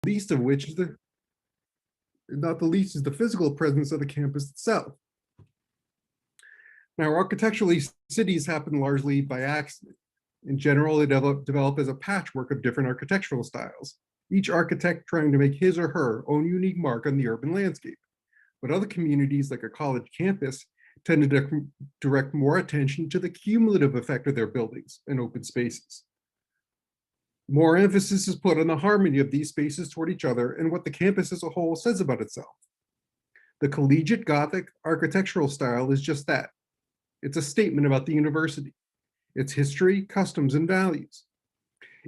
least of which is not the least is the physical presence of the campus itself. Now, architecturally, cities happen largely by accident. In general, they develop as a patchwork of different architectural styles, each architect trying to make his or her own unique mark on the urban landscape. But other communities, like a college campus, tend to direct more attention to the cumulative effect of their buildings and open spaces. More emphasis is put on the harmony of these spaces toward each other and what the campus as a whole says about itself. The collegiate Gothic architectural style is just that. It's a statement about the university, its history, customs, and values.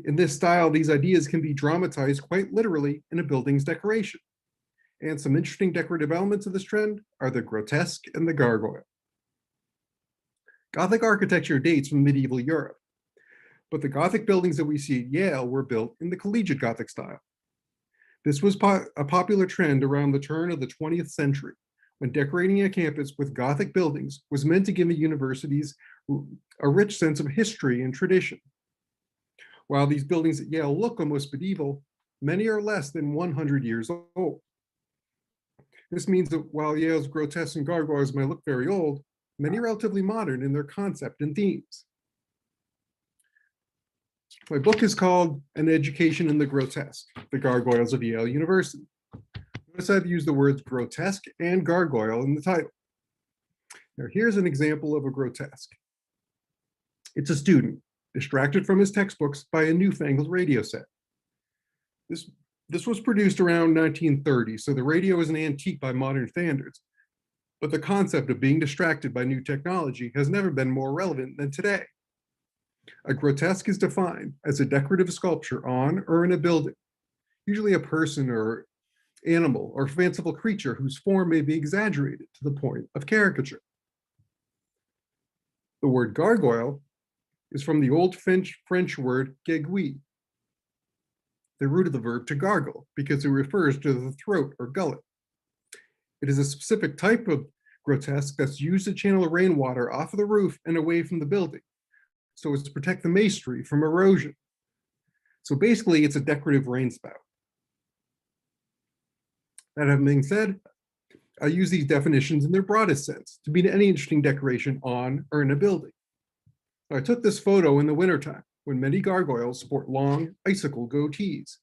In this style, these ideas can be dramatized quite literally in a building's decoration. And some interesting decorative elements of this trend are the grotesque and the gargoyle. Gothic architecture dates from medieval Europe, but the Gothic buildings that we see at Yale were built in the collegiate Gothic style. This was a popular trend around the turn of the 20th century, when decorating a campus with Gothic buildings was meant to give the universities a rich sense of history and tradition. While these buildings at Yale look almost medieval, many are less than 100 years old. This means that while Yale's grotesques and gargoyles may look very old, many are relatively modern in their concept and themes. My book is called An Education in the Grotesque, The Gargoyles of Yale University. Notice I've used the words grotesque and gargoyle in the title. Now here's an example of a grotesque. It's a student distracted from his textbooks by a newfangled radio set. This was produced around 1930, so the radio is an antique by modern standards, but the concept of being distracted by new technology has never been more relevant than today. A grotesque is defined as a decorative sculpture on or in a building, usually a person or animal or fanciful creature whose form may be exaggerated to the point of caricature. The word gargoyle is from the old French word gargouille, the root of the verb to gargle, because it refers to the throat or gullet. It is a specific type of grotesque that's used to channel rainwater off of the roof and away from the building, so as to protect the masonry from erosion. So basically, it's a decorative rain spout. That having been said, I use these definitions in their broadest sense to mean any interesting decoration on or in a building. I took this photo in the wintertime when many gargoyles sport long icicle goatees.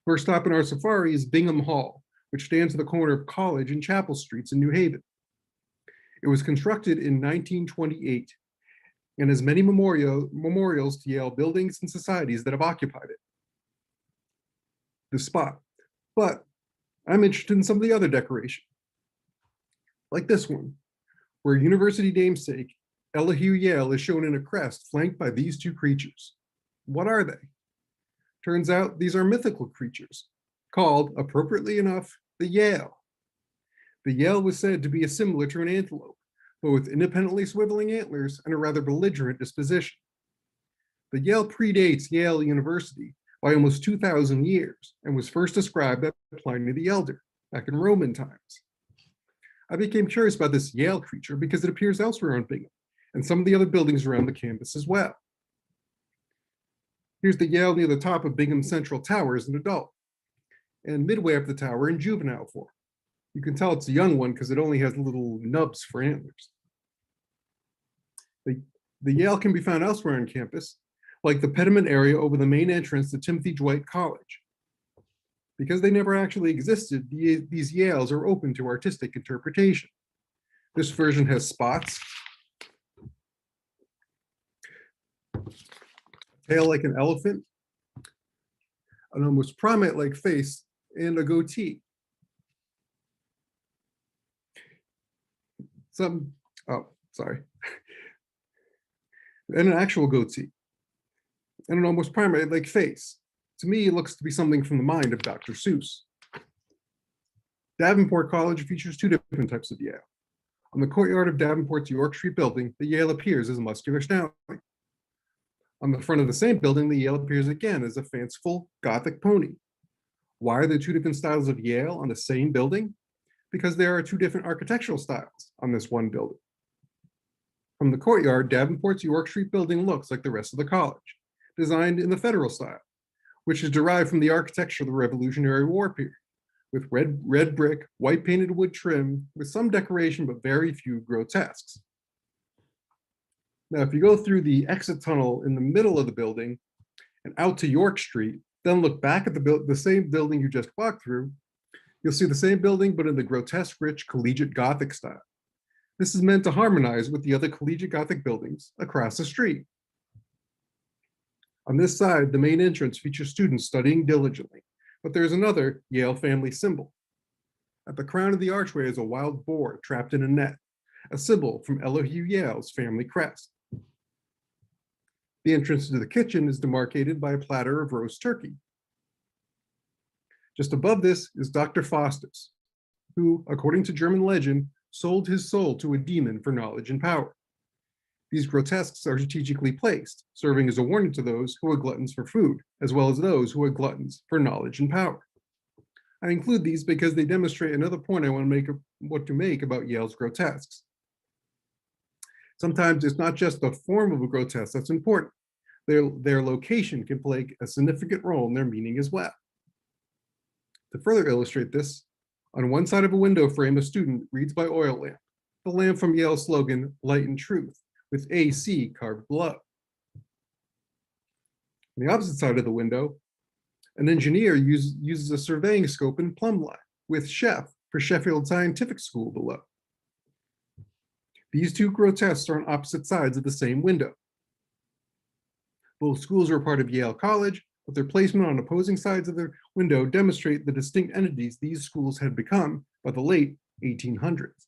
First stop in our safari is Bingham Hall, which stands at the corner of College and Chapel Streets in New Haven. It was constructed in 1928 and has many memorials to Yale buildings and societies that have occupied it. This spot, but I'm interested in some of the other decoration, like this one, where university namesake Elihu Yale is shown in a crest flanked by these two creatures. What are they? Turns out these are mythical creatures, called, appropriately enough, the Yale. The Yale was said to be similar to an antelope, but with independently swiveling antlers and a rather belligerent disposition. The Yale predates Yale University by almost 2,000 years and was first described by Pliny the Elder back in Roman times. I became curious about this Yale creature because it appears elsewhere on Bingham and some of the other buildings around the campus as well. Here's the Yale near the top of Bingham Central Tower as an adult, and midway up the tower in juvenile form. You can tell it's a young one because it only has little nubs for antlers. The Yale can be found elsewhere on campus, like the pediment area over the main entrance to Timothy Dwight College. Because they never actually existed, these Yales are open to artistic interpretation. This version has spots, a tail like an elephant, an almost primate-like face, and a goatee. And an actual goatee, and an almost primate-like face. To me, it looks to be something from the mind of Dr. Seuss. Davenport College features two different types of Yale. On the courtyard of Davenport's York Street building, the Yale appears as a muscular snowling. On the front of the same building, the Yale appears again as a fanciful Gothic pony. Why are there two different styles of Yale on the same building? Because there are two different architectural styles on this one building. From the courtyard, Davenport's York Street building looks like the rest of the college, designed in the Federal style, which is derived from the architecture of the Revolutionary War period, with red brick, white painted wood trim, with some decoration but very few grotesques. Now, if you go through the exit tunnel in the middle of the building and out to York Street, then look back at the same building you just walked through, you'll see the same building but in the grotesque, rich, collegiate Gothic style. This is meant to harmonize with the other collegiate Gothic buildings across the street. On this side, the main entrance features students studying diligently, but there is another Yale family symbol. At the crown of the archway is a wild boar trapped in a net, a symbol from Elihu Yale's family crest. The entrance to the kitchen is demarcated by a platter of roast turkey. Just above this is Dr. Faustus, who, according to German legend, sold his soul to a demon for knowledge and power. These grotesques are strategically placed, serving as a warning to those who are gluttons for food, as well as those who are gluttons for knowledge and power. I include these because they demonstrate another point I want to make about Yale's grotesques. Sometimes it's not just the form of a grotesque that's important. Their location can play a significant role in their meaning as well. To further illustrate this, on one side of a window frame, a student reads by oil lamp, the lamp from Yale's slogan, Light and Truth, with AC carved below. On the opposite side of the window, an engineer uses a surveying scope and plumb line, with Chef for Sheffield Scientific School below. These two grotesques are on opposite sides of the same window. Both schools are part of Yale College, but their placement on opposing sides of the window demonstrate the distinct entities these schools had become by the late 1800s.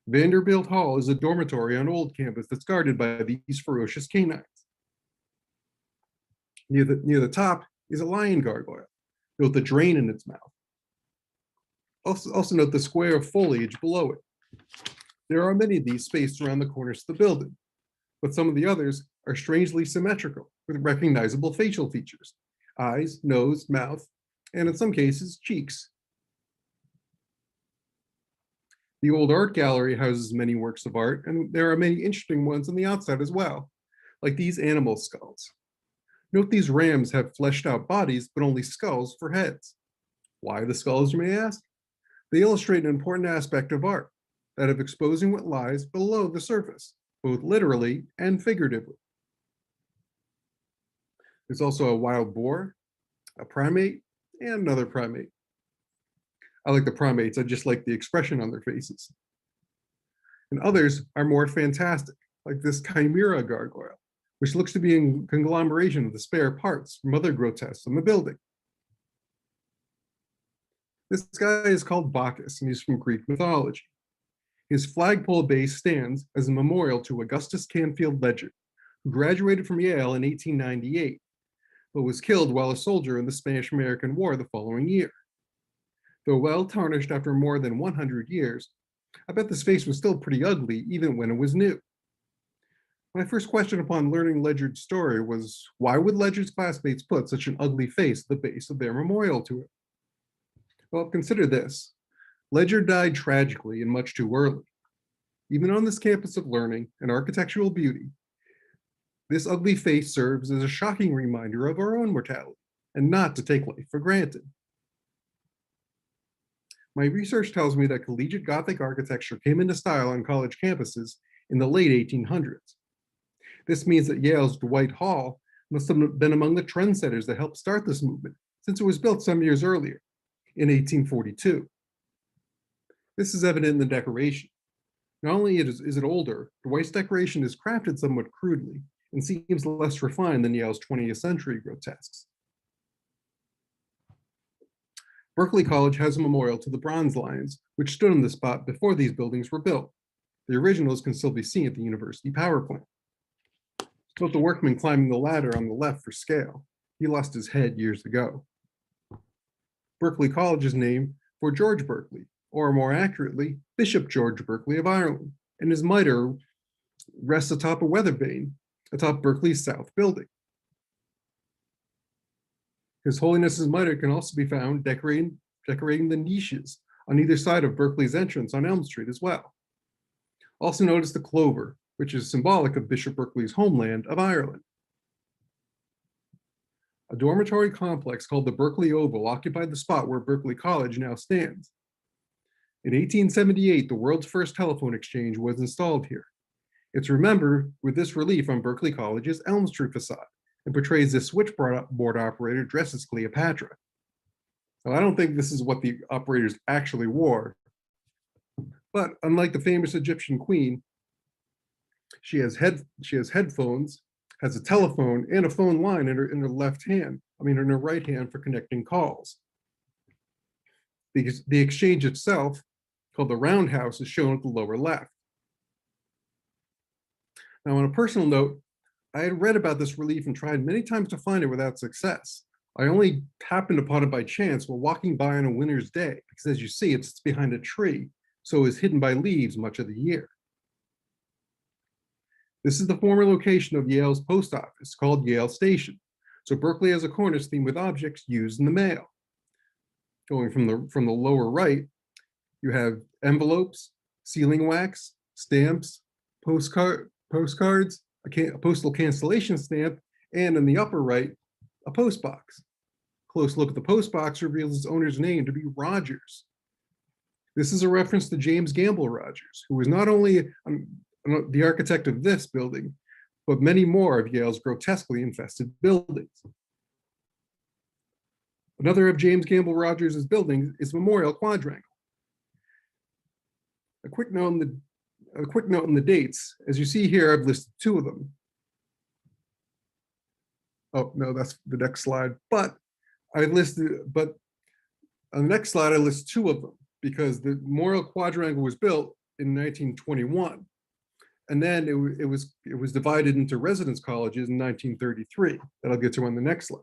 Vanderbilt Hall is a dormitory on Old Campus that's guarded by these ferocious canines. Near the top is a lion gargoyle, built with a drain in its mouth. Also note the square of foliage below it. There are many of these spaced around the corners of the building, but some of the others are strangely symmetrical with recognizable facial features, eyes, nose, mouth, and in some cases, cheeks. The old art gallery houses many works of art, and there are many interesting ones on the outside as well, like these animal skulls. Note these rams have fleshed out bodies, but only skulls for heads. Why the skulls, you may ask? They illustrate an important aspect of art, that of exposing what lies below the surface, both literally and figuratively. There's also a wild boar, a primate, and another primate. I like the primates, I just like the expression on their faces. And others are more fantastic, like this chimera gargoyle, which looks to be a conglomeration of the spare parts from other grotesques in the building. This guy is called Bacchus, and he's from Greek mythology. His flagpole base stands as a memorial to Augustus Canfield Ledyard, who graduated from Yale in 1898, but was killed while a soldier in the Spanish-American War the following year. Though well tarnished after more than 100 years, I bet this face was still pretty ugly even when it was new. My first question upon learning Ledyard's story was, why would Ledyard's classmates put such an ugly face at the base of their memorial to him? Well, consider this. Ledyard died tragically and much too early. Even on this campus of learning and architectural beauty, this ugly face serves as a shocking reminder of our own mortality and not to take life for granted. My research tells me that collegiate Gothic architecture came into style on college campuses in the late 1800s. This means that Yale's Dwight Hall must have been among the trendsetters that helped start this movement, since it was built some years earlier, in 1842. This is evident in the decoration. Not only is it older, Dwight's decoration is crafted somewhat crudely and seems less refined than Yale's 20th century grotesques. Berkeley College has a memorial to the bronze lions, which stood on the spot before these buildings were built. The originals can still be seen at the university power plant. Note the workman climbing the ladder on the left for scale. He lost his head years ago. Berkeley College is named for George Berkeley, or more accurately, Bishop George Berkeley of Ireland, and his mitre rests atop a weather vane atop Berkeley's south building. His Holiness's mitre can also be found decorating the niches on either side of Berkeley's entrance on Elm Street as well. Also notice the clover, which is symbolic of Bishop Berkeley's homeland of Ireland. dormitory complex called the Berkeley Oval occupied the spot where Berkeley College now stands. In 1878, the world's first telephone exchange was installed here. It's remembered with this relief on Berkeley College's Elm Street facade and portrays this switchboard operator dressed as Cleopatra. Now, I don't think this is what the operators actually wore, but unlike the famous Egyptian queen, she has headphones, has a telephone, and a phone line in her in her right hand for connecting calls. The exchange itself, called the Roundhouse, is shown at the lower left. Now, on a personal note, I had read about this relief and tried many times to find it without success. I only happened upon it by chance while walking by on a winter's day, because as you see, it's behind a tree, so is hidden by leaves much of the year. This is the former location of Yale's post office, called Yale Station. So Berkeley has a cornice theme with objects used in the mail. Going from the lower right, you have envelopes, sealing wax, stamps, postcards, a postal cancellation stamp, and in the upper right, a post box. Close look at the post box reveals its owner's name to be Rogers. This is a reference to James Gamble Rogers, who was not only the architect of this building, but many more of Yale's grotesquely infested buildings. Another of James Gamble Rogers' buildings is Memorial Quadrangle. A quick note on the dates. As you see here, I've listed two of them. Oh, no, that's the next slide. But on the next slide, I list two of them because the Memorial Quadrangle was built in 1921. And then it was divided into residence colleges in 1933. That I'll get to on the next slide.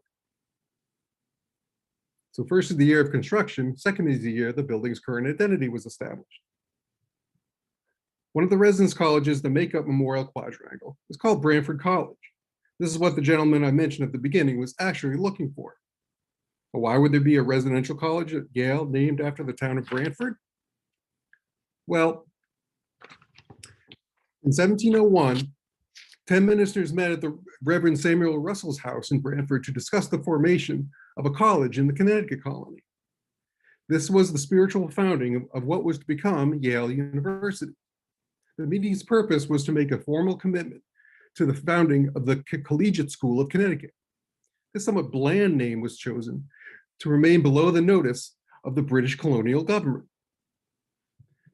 So first is the year of construction, second is the year the building's current identity was established. One of the residence colleges that make up Memorial Quadrangle is called Branford College. This is what the gentleman I mentioned at the beginning was actually looking for. But why would there be a residential college at Yale named after the town of Branford? Well, in 1701, 10 ministers met at the Reverend Samuel Russell's house in Branford to discuss the formation of a college in the Connecticut colony. This was the spiritual founding of what was to become Yale University. The meeting's purpose was to make a formal commitment to the founding of the Collegiate School of Connecticut. This somewhat bland name was chosen to remain below the notice of the British colonial government.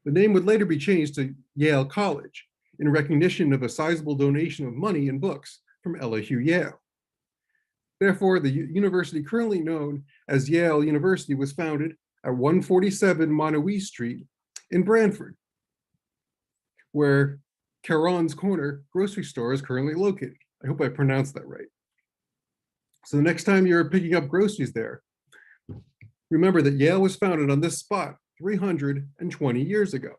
The name would later be changed to Yale College in recognition of a sizable donation of money and books from Elihu Yale. Therefore, the university currently known as Yale University was founded at 147 Monowee Street in Branford, where Caron's Corner grocery store is currently located. I hope I pronounced that right. So the next time you're picking up groceries there, remember that Yale was founded on this spot 320 years ago.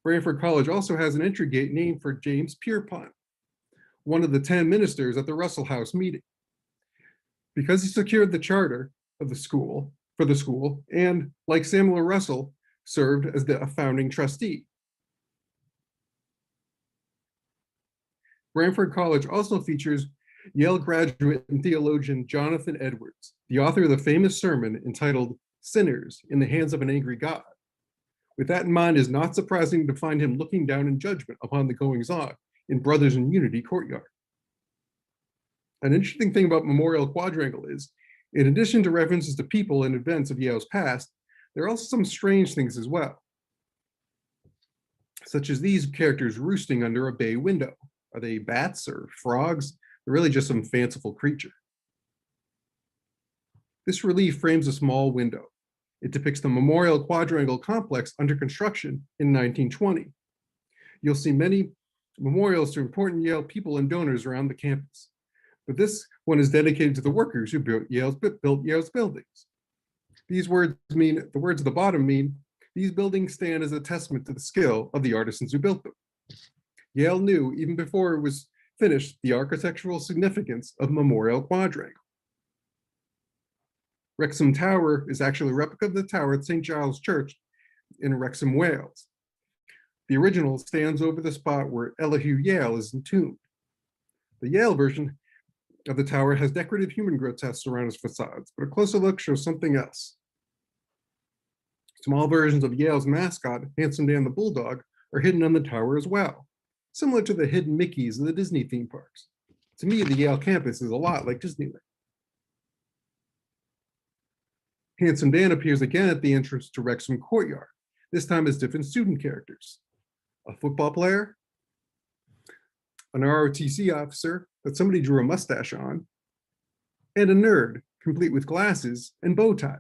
Branford College also has an entry gate named for James Pierpont, one of the 10 ministers at the Russell House meeting. Because he secured the charter of the school, and like Samuel Russell, served as a founding trustee. Branford College also features Yale graduate and theologian Jonathan Edwards, the author of the famous sermon entitled "Sinners in the Hands of an Angry God." With that in mind, it is not surprising to find him looking down in judgment upon the goings-on in Brothers in Unity courtyard. An interesting thing about Memorial Quadrangle is, in addition to references to people and events of Yale's past, there are also some strange things as well, such as these characters roosting under a bay window. Are they bats or frogs? They're really just some fanciful creature. This relief frames a small window. It depicts the Memorial Quadrangle complex under construction in 1920. You'll see many memorials to important Yale people and donors around the campus, but this one is dedicated to the workers who built Yale's buildings. The words at the bottom mean, these buildings stand as a testament to the skill of the artisans who built them. Yale knew, even before it was finished, the architectural significance of Memorial Quadrangle. Wrexham Tower is actually a replica of the tower at St. Giles Church in Wrexham, Wales. The original stands over the spot where Elihu Yale is entombed. The Yale version of the tower has decorative human grotesques around its facades, but a closer look shows something else. Small versions of Yale's mascot, Handsome Dan the Bulldog, are hidden on the tower as well, similar to the hidden Mickeys in the Disney theme parks. To me, the Yale campus is a lot like Disneyland. Handsome Dan appears again at the entrance to Wrexham Courtyard, this time as different student characters. A football player, an ROTC officer that somebody drew a mustache on, and a nerd, complete with glasses and bow tie.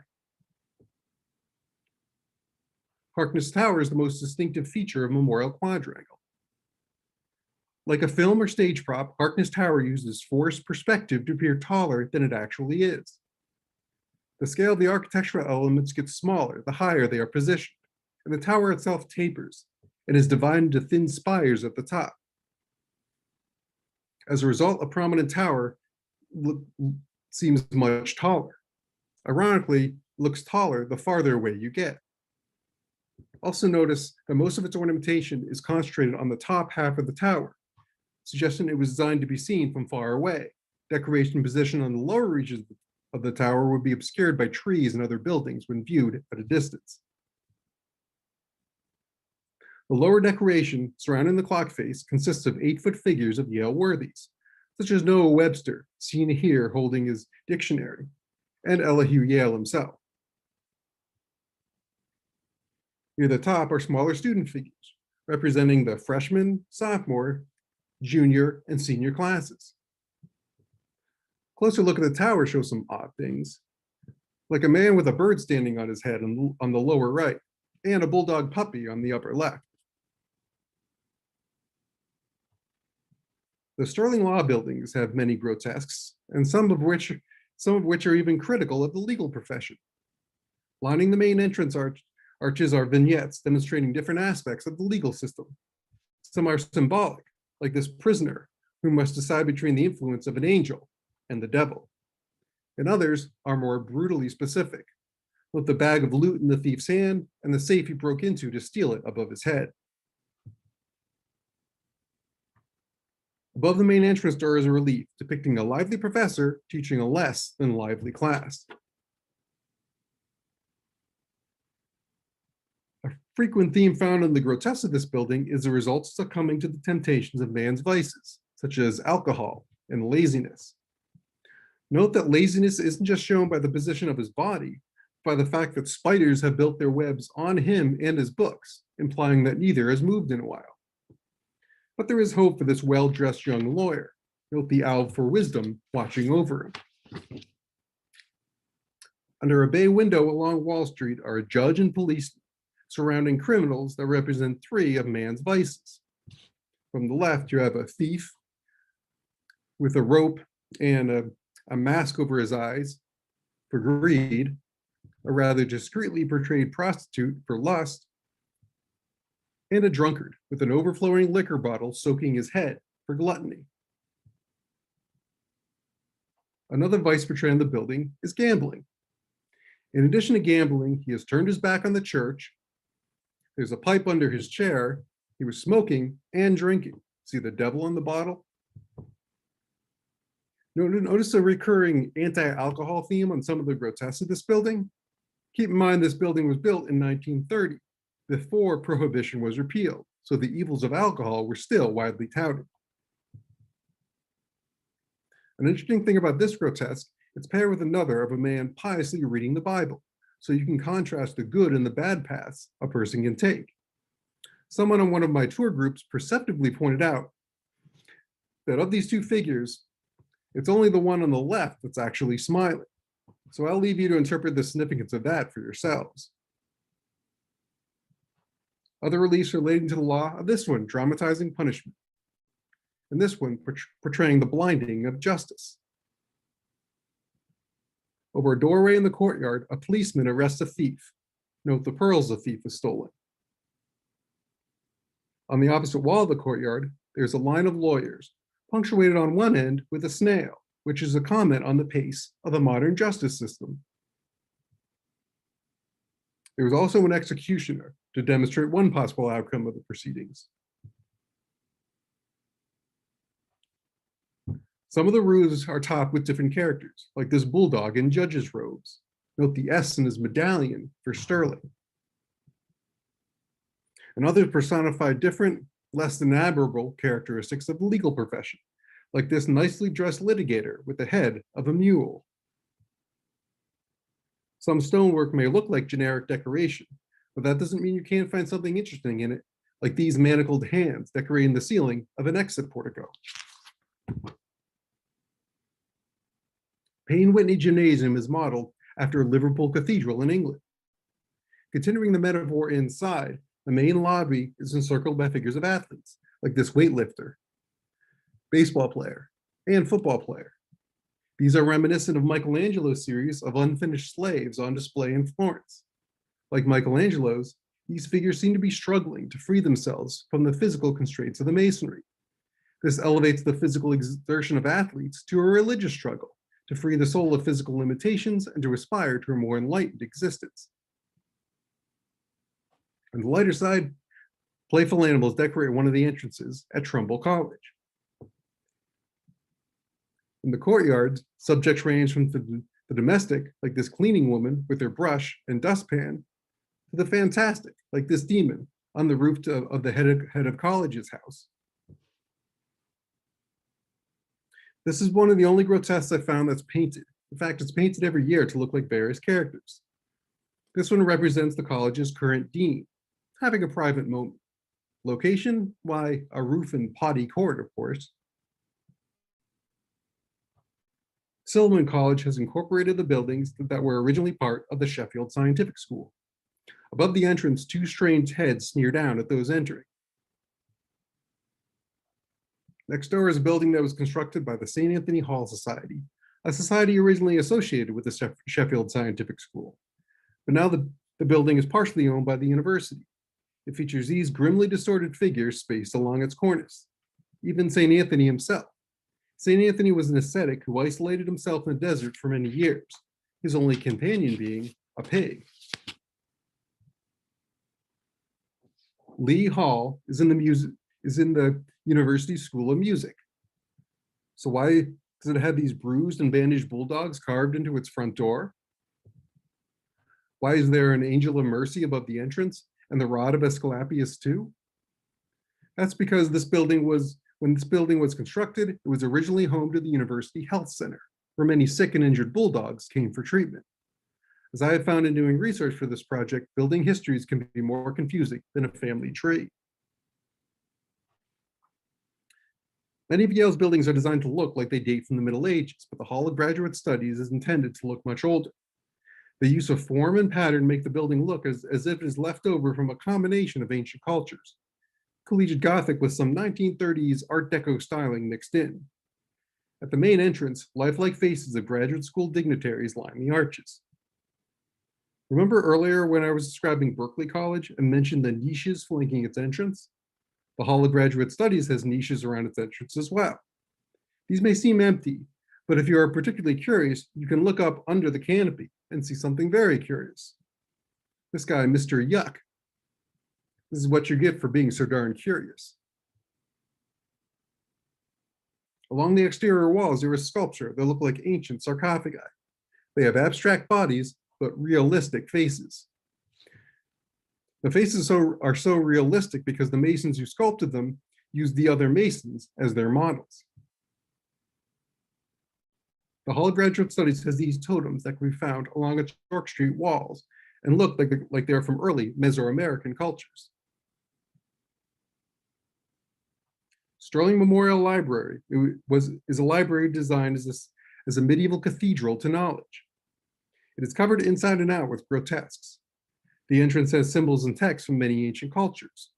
Harkness Tower is the most distinctive feature of Memorial Quadrangle. Like a film or stage prop, Harkness Tower uses forced perspective to appear taller than it actually is. The scale of the architectural elements gets smaller the higher they are positioned, and the tower itself tapers and is divided into thin spires at the top. As a result, a prominent tower seems much taller. Ironically, looks taller the farther away you get. Also notice that most of its ornamentation is concentrated on the top half of the tower, suggesting it was designed to be seen from far away. Decoration positioned on the lower reaches of the tower would be obscured by trees and other buildings when viewed at a distance. The lower decoration surrounding the clock face consists of 8-foot figures of Yale worthies, such as Noah Webster, seen here holding his dictionary, and Elihu Yale himself. Near the top are smaller student figures, representing the freshman, sophomore, junior, and senior classes. Closer look at the tower shows some odd things, like a man with a bird standing on his head on the lower right, and a bulldog puppy on the upper left. The Sterling Law buildings have many grotesques, and some of which are even critical of the legal profession. Lining the main entrance arches are vignettes demonstrating different aspects of the legal system. Some are symbolic, like this prisoner who must decide between the influence of an angel and the devil. And others are more brutally specific, with the bag of loot in the thief's hand and the safe he broke into to steal it above his head. Above the main entrance door is a relief depicting a lively professor teaching a less than lively class. A frequent theme found in the grotesque of this building is the results succumbing to the temptations of man's vices, such as alcohol and laziness. Note that laziness isn't just shown by the position of his body, but by the fact that spiders have built their webs on him and his books, implying that neither has moved in a while. But there is hope for this well-dressed young lawyer. Note the owl for wisdom watching over him. Under a bay window along Wall Street are a judge and policeman surrounding criminals that represent 3 of man's vices. From the left, you have a thief with a rope and a mask over his eyes for greed, a rather discreetly portrayed prostitute for lust, and a drunkard with an overflowing liquor bottle soaking his head for gluttony. Another vice portrayed in the building is gambling. In addition to gambling, he has turned his back on the church. There's a pipe under his chair. He was smoking and drinking. See the devil on the bottle? Notice a recurring anti-alcohol theme on some of the grotesques of this building. Keep in mind this building was built in 1930, before prohibition was repealed, so the evils of alcohol were still widely touted. An interesting thing about this grotesque, it's paired with another of a man piously reading the Bible, so you can contrast the good and the bad paths a person can take. Someone on one of my tour groups perceptively pointed out that of these 2 figures, it's only the one on the left that's actually smiling. So I'll leave you to interpret the significance of that for yourselves. Other reliefs relating to the law are this one, dramatizing punishment, and this one portraying the blinding of justice. Over a doorway in the courtyard, a policeman arrests a thief. Note the pearls the thief has stolen. On the opposite wall of the courtyard, there's a line of lawyers, punctuated on one end with a snail, which is a comment on the pace of the modern justice system. There was also an executioner to demonstrate one possible outcome of the proceedings. Some of the roofs are topped with different characters, like this bulldog in judge's robes. Note the S in his medallion for sterling. And others personify different, less than admirable characteristics of the legal profession, like this nicely dressed litigator with the head of a mule. Some stonework may look like generic decoration, but that doesn't mean you can't find something interesting in it, like these manacled hands decorating the ceiling of an exit portico. Payne Whitney Gymnasium is modeled after Liverpool Cathedral in England. Continuing the metaphor inside, the main lobby is encircled by figures of athletes, like this weightlifter, baseball player, and football player. These are reminiscent of Michelangelo's series of unfinished slaves on display in Florence. Like Michelangelo's, these figures seem to be struggling to free themselves from the physical constraints of the masonry. This elevates the physical exertion of athletes to a religious struggle to free the soul of physical limitations and to aspire to a more enlightened existence. On the lighter side, playful animals decorate one of the entrances at Trumbull College. In the courtyards, subjects range from the domestic, like this cleaning woman with her brush and dustpan, to the fantastic, like this demon on the roof of the head of college's house. This is one of the only grotesques I found that's painted. In fact, it's painted every year to look like various characters. This one represents the college's current dean, having a private moment. Location? Why, a roof in Potty Court, of course. Silliman College has incorporated the buildings that were originally part of the Sheffield Scientific School. Above the entrance, two strange heads sneer down at those entering. Next door is a building that was constructed by the St. Anthony Hall Society, a society originally associated with the Sheffield Scientific School. But now the building is partially owned by the university. It features these grimly distorted figures spaced along its cornice. Even St. Anthony himself. St. Anthony was an ascetic who isolated himself in the desert for many years, his only companion being a pig. Lee Hall is in the University School of Music. So why does it have these bruised and bandaged bulldogs carved into its front door? Why is there an angel of mercy above the entrance and the rod of Aesculapius too? That's because when this building was constructed, it was originally home to the University Health Center, where many sick and injured bulldogs came for treatment. As I have found in doing research for this project, building histories can be more confusing than a family tree. Many of Yale's buildings are designed to look like they date from the Middle Ages, but the Hall of Graduate Studies is intended to look much older. The use of form and pattern make the building look as if it is left over from a combination of ancient cultures. Collegiate Gothic with some 1930s Art Deco styling mixed in. At the main entrance, lifelike faces of graduate school dignitaries line the arches. Remember earlier when I was describing Berkeley College and mentioned the niches flanking its entrance? The Hall of Graduate Studies has niches around its entrance as well. These may seem empty, but if you are particularly curious, you can look up under the canopy and see something very curious. This guy, Mr. Yuck. This is what you get for being so darn curious. Along the exterior walls, there is sculpture that look like ancient sarcophagi. They have abstract bodies, but realistic faces. The faces are so realistic because the masons who sculpted them used the other masons as their models. The Hall of Graduate Studies has these totems that can be found along its York Street walls and look like they're from early Mesoamerican cultures. Sterling Memorial Library is a library designed as a medieval cathedral to knowledge. It is covered inside and out with grotesques. The entrance has symbols and text from many ancient cultures.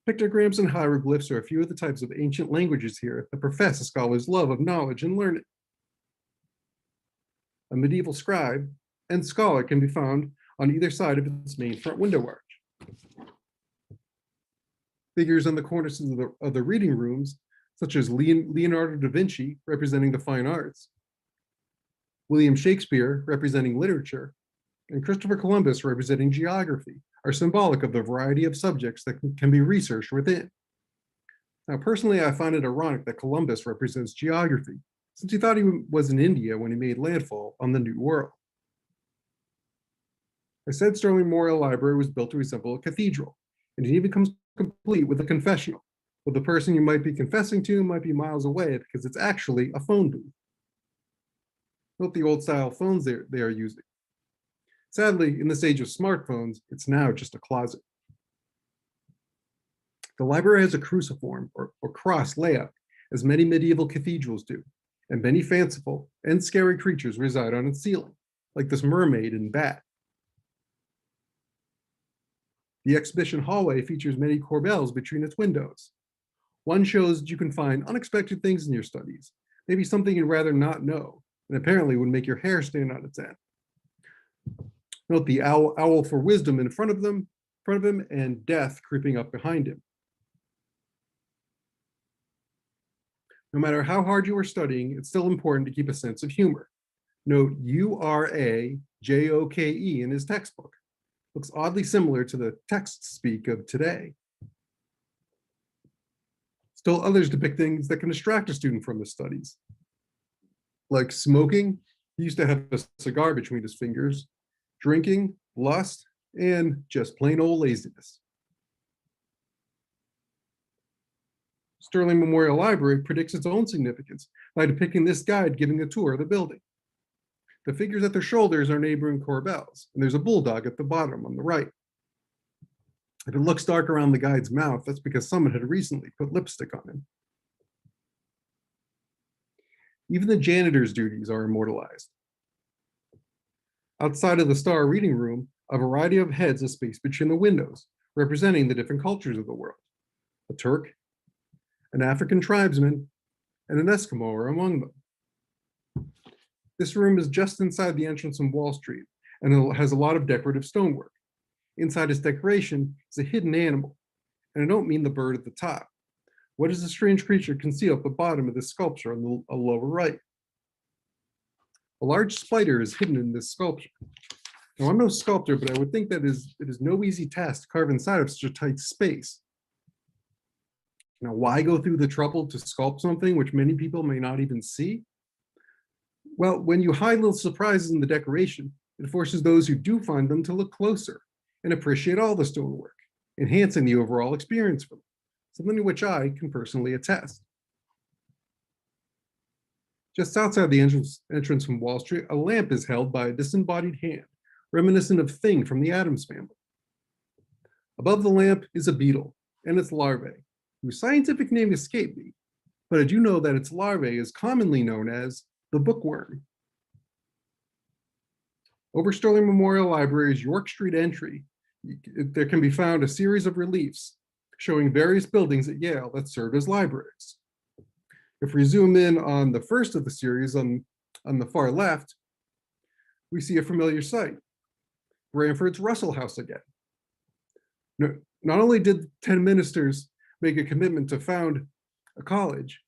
Pictograms and hieroglyphs are a few of the types of ancient languages here that profess a scholar's love of knowledge and learning. A medieval scribe and scholar can be found on either side of its main front window arch. Figures on the cornices of the reading rooms, such as Leonardo da Vinci, representing the fine arts, William Shakespeare, representing literature, and Christopher Columbus, representing geography, are symbolic of the variety of subjects that can be researched within. Now, personally, I find it ironic that Columbus represents geography, since he thought he was in India when he made landfall on the New World. I said Sterling Memorial Library was built to resemble a cathedral, and it even comes complete with a confessional, but the person you might be confessing to might be miles away because it's actually a phone booth. Note the old style phones they are using. Sadly, in this age of smartphones, it's now just a closet. The library has a cruciform or cross layout, as many medieval cathedrals do, and many fanciful and scary creatures reside on its ceiling, like this mermaid and bat. The exhibition hallway features many corbels between its windows. One shows that you can find unexpected things in your studies, maybe something you'd rather not know, and apparently would make your hair stand on its end. Note the owl for wisdom in front of him, and death creeping up behind him. No matter how hard you are studying, it's still important to keep a sense of humor. Note URAJOKE in his textbook. Looks oddly similar to the text speak of today. Still others depict things that can distract a student from his studies. Like smoking, he used to have a cigar between his fingers, drinking, lust, and just plain old laziness. Sterling Memorial Library predicts its own significance by depicting this guide giving a tour of the building. The figures at their shoulders are neighboring corbels, and there's a bulldog at the bottom on the right. If it looks dark around the guide's mouth, that's because someone had recently put lipstick on him. Even the janitor's duties are immortalized. Outside of the star reading room, a variety of heads is spaced between the windows, representing the different cultures of the world. A Turk, an African tribesman, and an Eskimo are among them. This room is just inside the entrance on Wall Street, and it has a lot of decorative stonework. Inside its decoration is a hidden animal, and I don't mean the bird at the top. What is the strange creature concealed at the bottom of this sculpture on the lower right? A large spider is hidden in this sculpture. Now, I'm no sculptor, but I would think that it is no easy task to carve inside of such a tight space. Now, why go through the trouble to sculpt something which many people may not even see? Well, when you hide little surprises in the decoration, it forces those who do find them to look closer and appreciate all the stonework, enhancing the overall experience for them, something to which I can personally attest. Just outside the entrance from Wall Street, a lamp is held by a disembodied hand, reminiscent of Thing from the Addams Family. Above the lamp is a beetle and its larvae, whose scientific name escaped me, but I do know that its larvae is commonly known as the bookworm. Over Sterling Memorial Library's York Street entry, there can be found a series of reliefs showing various buildings at Yale that served as libraries. If we zoom in on the first of the series on the far left, we see a familiar sight, Branford's Russell House again. Not only did 10 ministers make a commitment to found a college,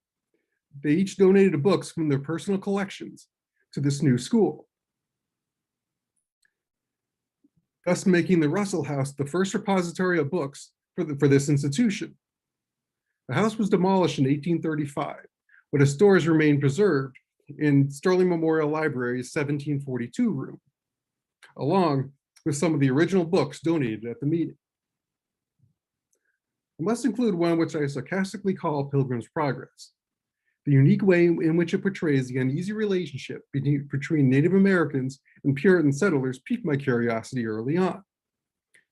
they each donated books from their personal collections to this new school, thus making the Russell House the first repository of books for this institution. The house was demolished in 1835, but its stores remain preserved in Sterling Memorial Library's 1742 room, along with some of the original books donated at the meeting. I must include one which I sarcastically call Pilgrim's Progress. The unique way in which it portrays the uneasy relationship between Native Americans and Puritan settlers piqued my curiosity early on.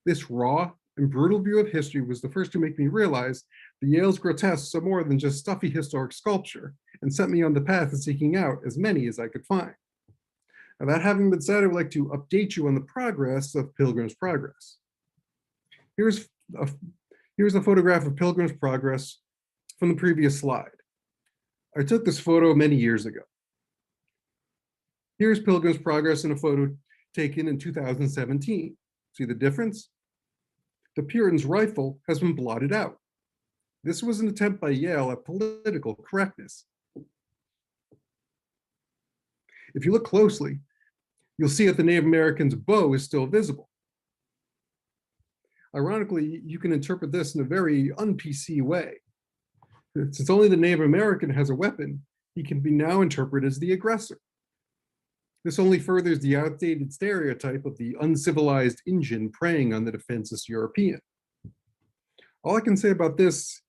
This raw and brutal view of history was the first to make me realize that Yale's grotesques are more than just stuffy historic sculpture, and set me on the path of seeking out as many as I could find. Now, that having been said, I would like to update you on the progress of Pilgrim's Progress. Here's a photograph of Pilgrim's Progress from the previous slide. I took this photo many years ago. Here's Pilgrim's Progress in a photo taken in 2017. See the difference? The Puritan's rifle has been blotted out. This was an attempt by Yale at political correctness. If you look closely, you'll see that the Native American's bow is still visible. Ironically, you can interpret this in a very un-PC way. Since only the Native American has a weapon, he can be now interpreted as the aggressor. This only furthers the outdated stereotype of the uncivilized Indian preying on the defenseless European. All I can say about this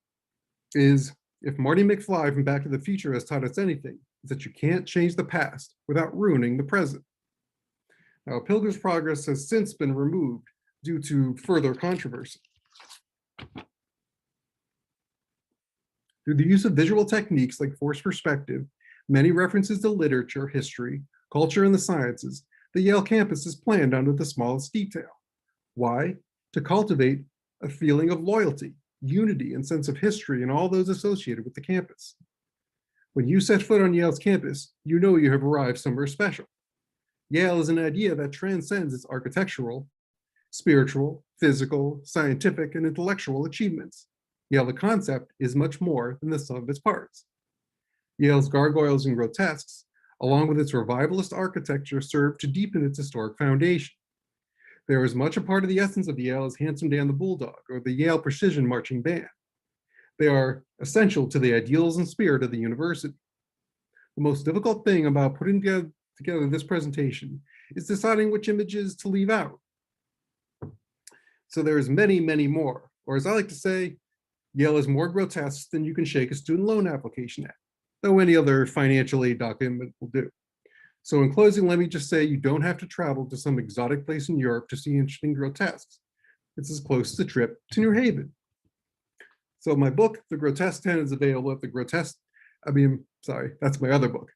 is, if Marty McFly from Back to the Future has taught us anything, it's that you can't change the past without ruining the present. Now, Pilgrim's Progress has since been removed due to further controversy. Through the use of visual techniques like forced perspective, many references to literature, history, culture, and the sciences, the Yale campus is planned down to the smallest detail. Why? To cultivate a feeling of loyalty, unity, and sense of history and all those associated with the campus. When you set foot on Yale's campus, you know you have arrived somewhere special. Yale is an idea that transcends its architectural, spiritual, physical, scientific, and intellectual achievements. Yale, the concept, is much more than the sum of its parts. Yale's Gargoyles and Grotesques, along with its revivalist architecture, serve to deepen its historic foundation. There is much a part of the essence of Yale as Handsome Dan the Bulldog or the Yale Precision Marching Band. They are essential to the ideals and spirit of the university. The most difficult thing about putting together this presentation is deciding which images to leave out. So there's many, many more, or as I like to say, Yale is more grotesque than you can shake a student loan application at, though any other financial aid document will do. So in closing, let me just say you don't have to travel to some exotic place in Europe to see interesting grotesques. It's as close as a trip to New Haven. So my book, The Grotesque 10, is available at that's my other book.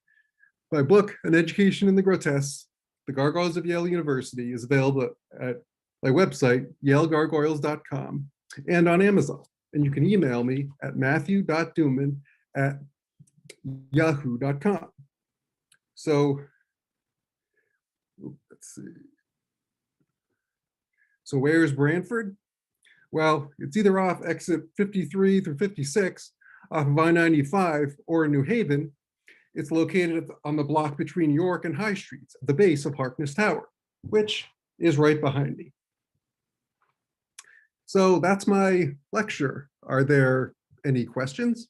My book, An Education in the Grotesque, The Gargoyles of Yale University, is available at my website, yalegargoyles.com, and on Amazon. And you can email me at mathew.duman@yahoo.com. So let's see. So where's Branford? Well, it's either off exit 53 through 56 off of I-95 or in New Haven. It's located on the block between York and High Streets at the base of Harkness Tower, which is right behind me. So that's my lecture. Are there any questions?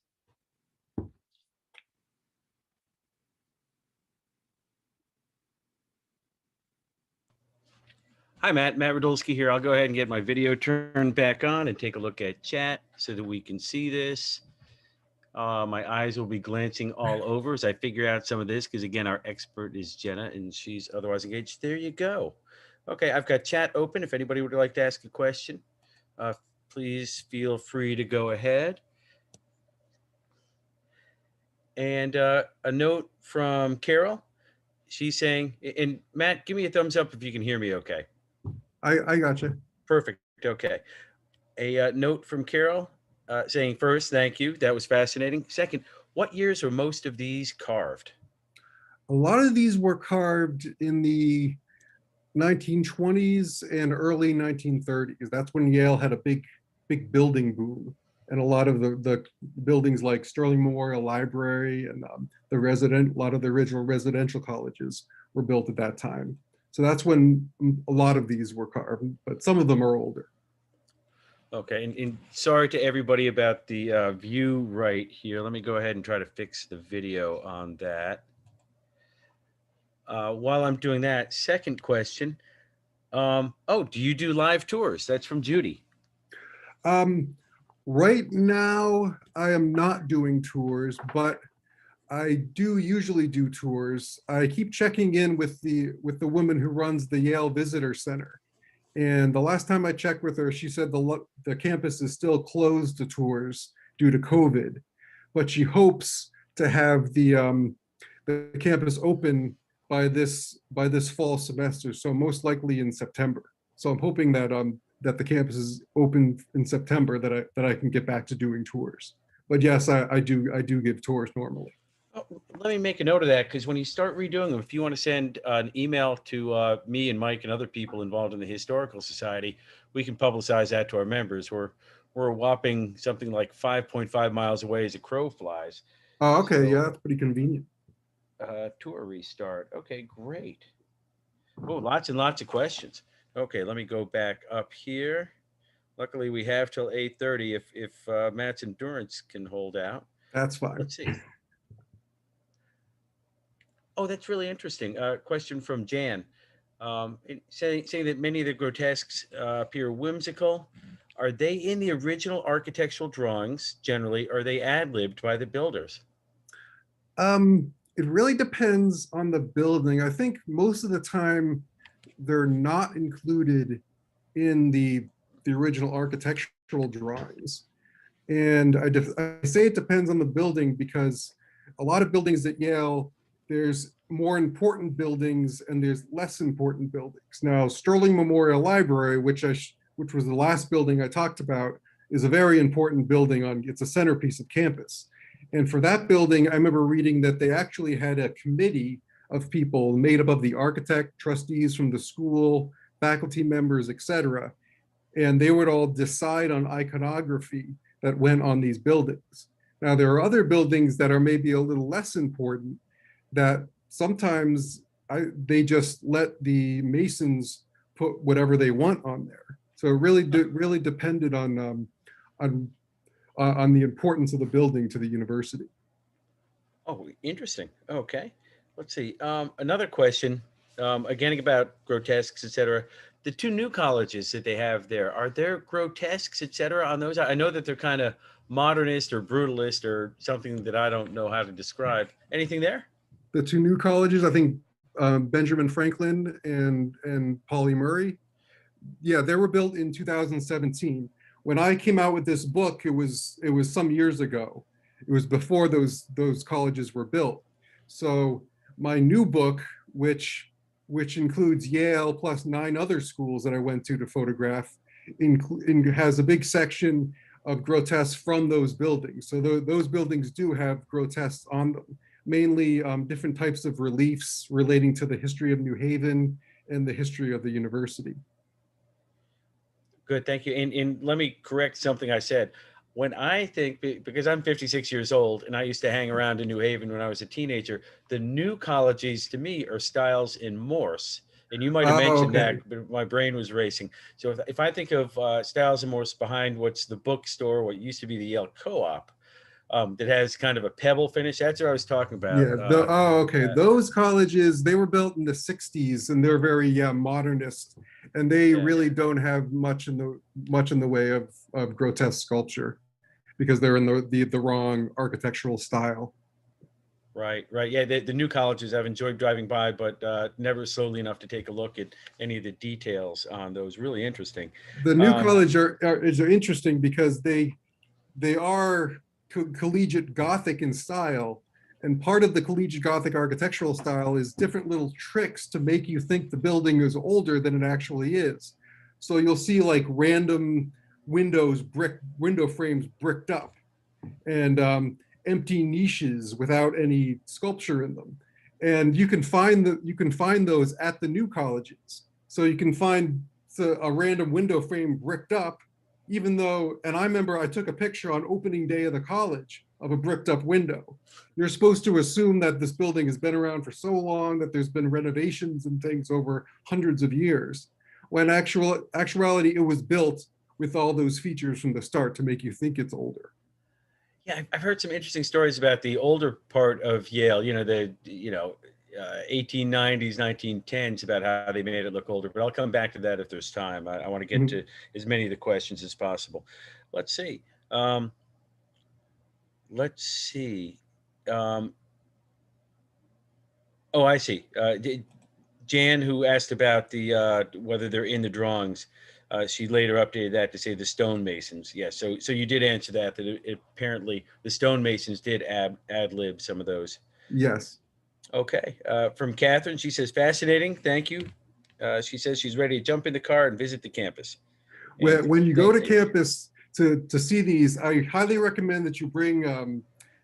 Hi, Matt. Matt Radulski here. I'll go ahead and get my video turned back on and take a look at chat so that we can see this. My eyes will be glancing all over as I figure out some of this because, again, our expert is Jenna and she's otherwise engaged. There you go. Okay, I've got chat open. If anybody would like to ask a question, please feel free to go ahead. And a note from Carol. She's saying, and Matt, give me a thumbs up if you can hear me okay. I gotcha. Perfect. Okay. A note from Carol saying, first, thank you. That was fascinating. Second, what years are most of these carved? A lot of these were carved in the 1920s and early 1930s. That's when Yale had a big building boom. And a lot of the buildings like Sterling Memorial Library and a lot of the original residential colleges were built at that time. So that's when a lot of these were carved, but some of them are older. Okay, and sorry to everybody about the view right here. Let me go ahead and try to fix the video on that. While I'm doing that, second question. Do you do live tours? That's from Judy. Right now, I am not doing tours, but I do usually do tours. I keep checking in with the woman who runs the Yale Visitor Center. And the last time I checked with her, she said the campus is still closed to tours due to COVID, but she hopes to have the campus open by this fall semester. So most likely in September. So I'm hoping that that the campus is open in September, that I can get back to doing tours. But yes, I do give tours normally. Oh, let me make a note of that, because when you start redoing them, if you want to send an email to me and Mike and other people involved in the Historical Society, we can publicize that to our members. We're a whopping something like 5.5 miles away as a crow flies. Oh, okay, so, yeah, that's pretty convenient. Tour restart. Okay, great. Oh, lots and lots of questions. Okay, let me go back up here. Luckily, we have till 8:30 if Matt's endurance can hold out. That's fine. Let's see. Oh, that's really interesting. Question from Jan. Saying that many of the grotesques appear whimsical. Are they in the original architectural drawings generally, or are they ad-libbed by the builders? It really depends on the building. I think most of the time they're not included in the original architectural drawings. And I say it depends on the building because a lot of buildings at Yale, there's more important buildings and there's less important buildings. Now, Sterling Memorial Library, which was the last building I talked about, is a very important building. It's a centerpiece of campus. And for that building, I remember reading that they actually had a committee of people made up of the architect, trustees from the school, faculty members, etc. And they would all decide on iconography that went on these buildings. Now, there are other buildings that are maybe a little less important that sometimes they just let the masons put whatever they want on there. So it really depended on the importance of the building to the university. Oh, interesting. Okay. Let's see. Another question, again about grotesques, etc. The two new colleges that they have there, are there grotesques, etc. on those? I know that they're kind of modernist or brutalist or something that I don't know how to describe. Anything there? The two new colleges, I think Benjamin Franklin and Pauli Murray, yeah, they were built in 2017. When I came out with this book, it was some years ago. It was before those colleges were built. So my new book, which includes Yale plus 9 other schools that I went to photograph, has a big section of grotesques from those buildings. So those buildings do have grotesques on them, mainly different types of reliefs relating to the history of New Haven and the history of the university. Good, thank you. And let me correct something I said. When I think, because I'm 56 years old and I used to hang around in New Haven when I was a teenager, the new colleges to me are styles in Morse. And you might have Oh, mentioned okay. that, but my brain was racing. So if I think of styles in Morse behind what's the bookstore, what used to be the Yale Co-op, that has kind of a pebble finish, that's what I was talking about. Yeah. Okay. Those colleges, they were built in the 60s and they're very, yeah, modernist. And they Yeah. really don't have much in the way of grotesque sculpture because they're in the wrong architectural style. Right, right. Yeah, the new colleges I've enjoyed driving by, but never slowly enough to take a look at any of the details on those. Really interesting. The new Um, college are interesting because they are collegiate Gothic in style. And part of the collegiate Gothic architectural style is different little tricks to make you think the building is older than it actually is. So you'll see like random window frames bricked up, and empty niches without any sculpture in them. And you can find those at the new colleges. So you can find a random window frame bricked up, even though, and I remember I took a picture on opening day of the college of a bricked up window. You're supposed to assume that this building has been around for so long that there's been renovations and things over hundreds of years. When actuality, it was built with all those features from the start to make you think it's older. yeah, I've heard some interesting stories about the older part of Yale. You know, 1890s, 1910s, about how they made it look older. But I'll come back to that if there's time. I want to get Mhm. to as many of the questions as possible. Let's see. Um, let's see. Um, oh, I see. Jan, who asked about the whether they're in the drawings, she later updated that to say the stonemasons. Yeah, so you did answer that. That apparently the stonemasons did ad lib some of those. Yes. Okay. From Catherine, she says fascinating. Thank you. She says she's ready to jump in the car and visit the campus. And When you go thank to you. campus to see these, I highly recommend that you bring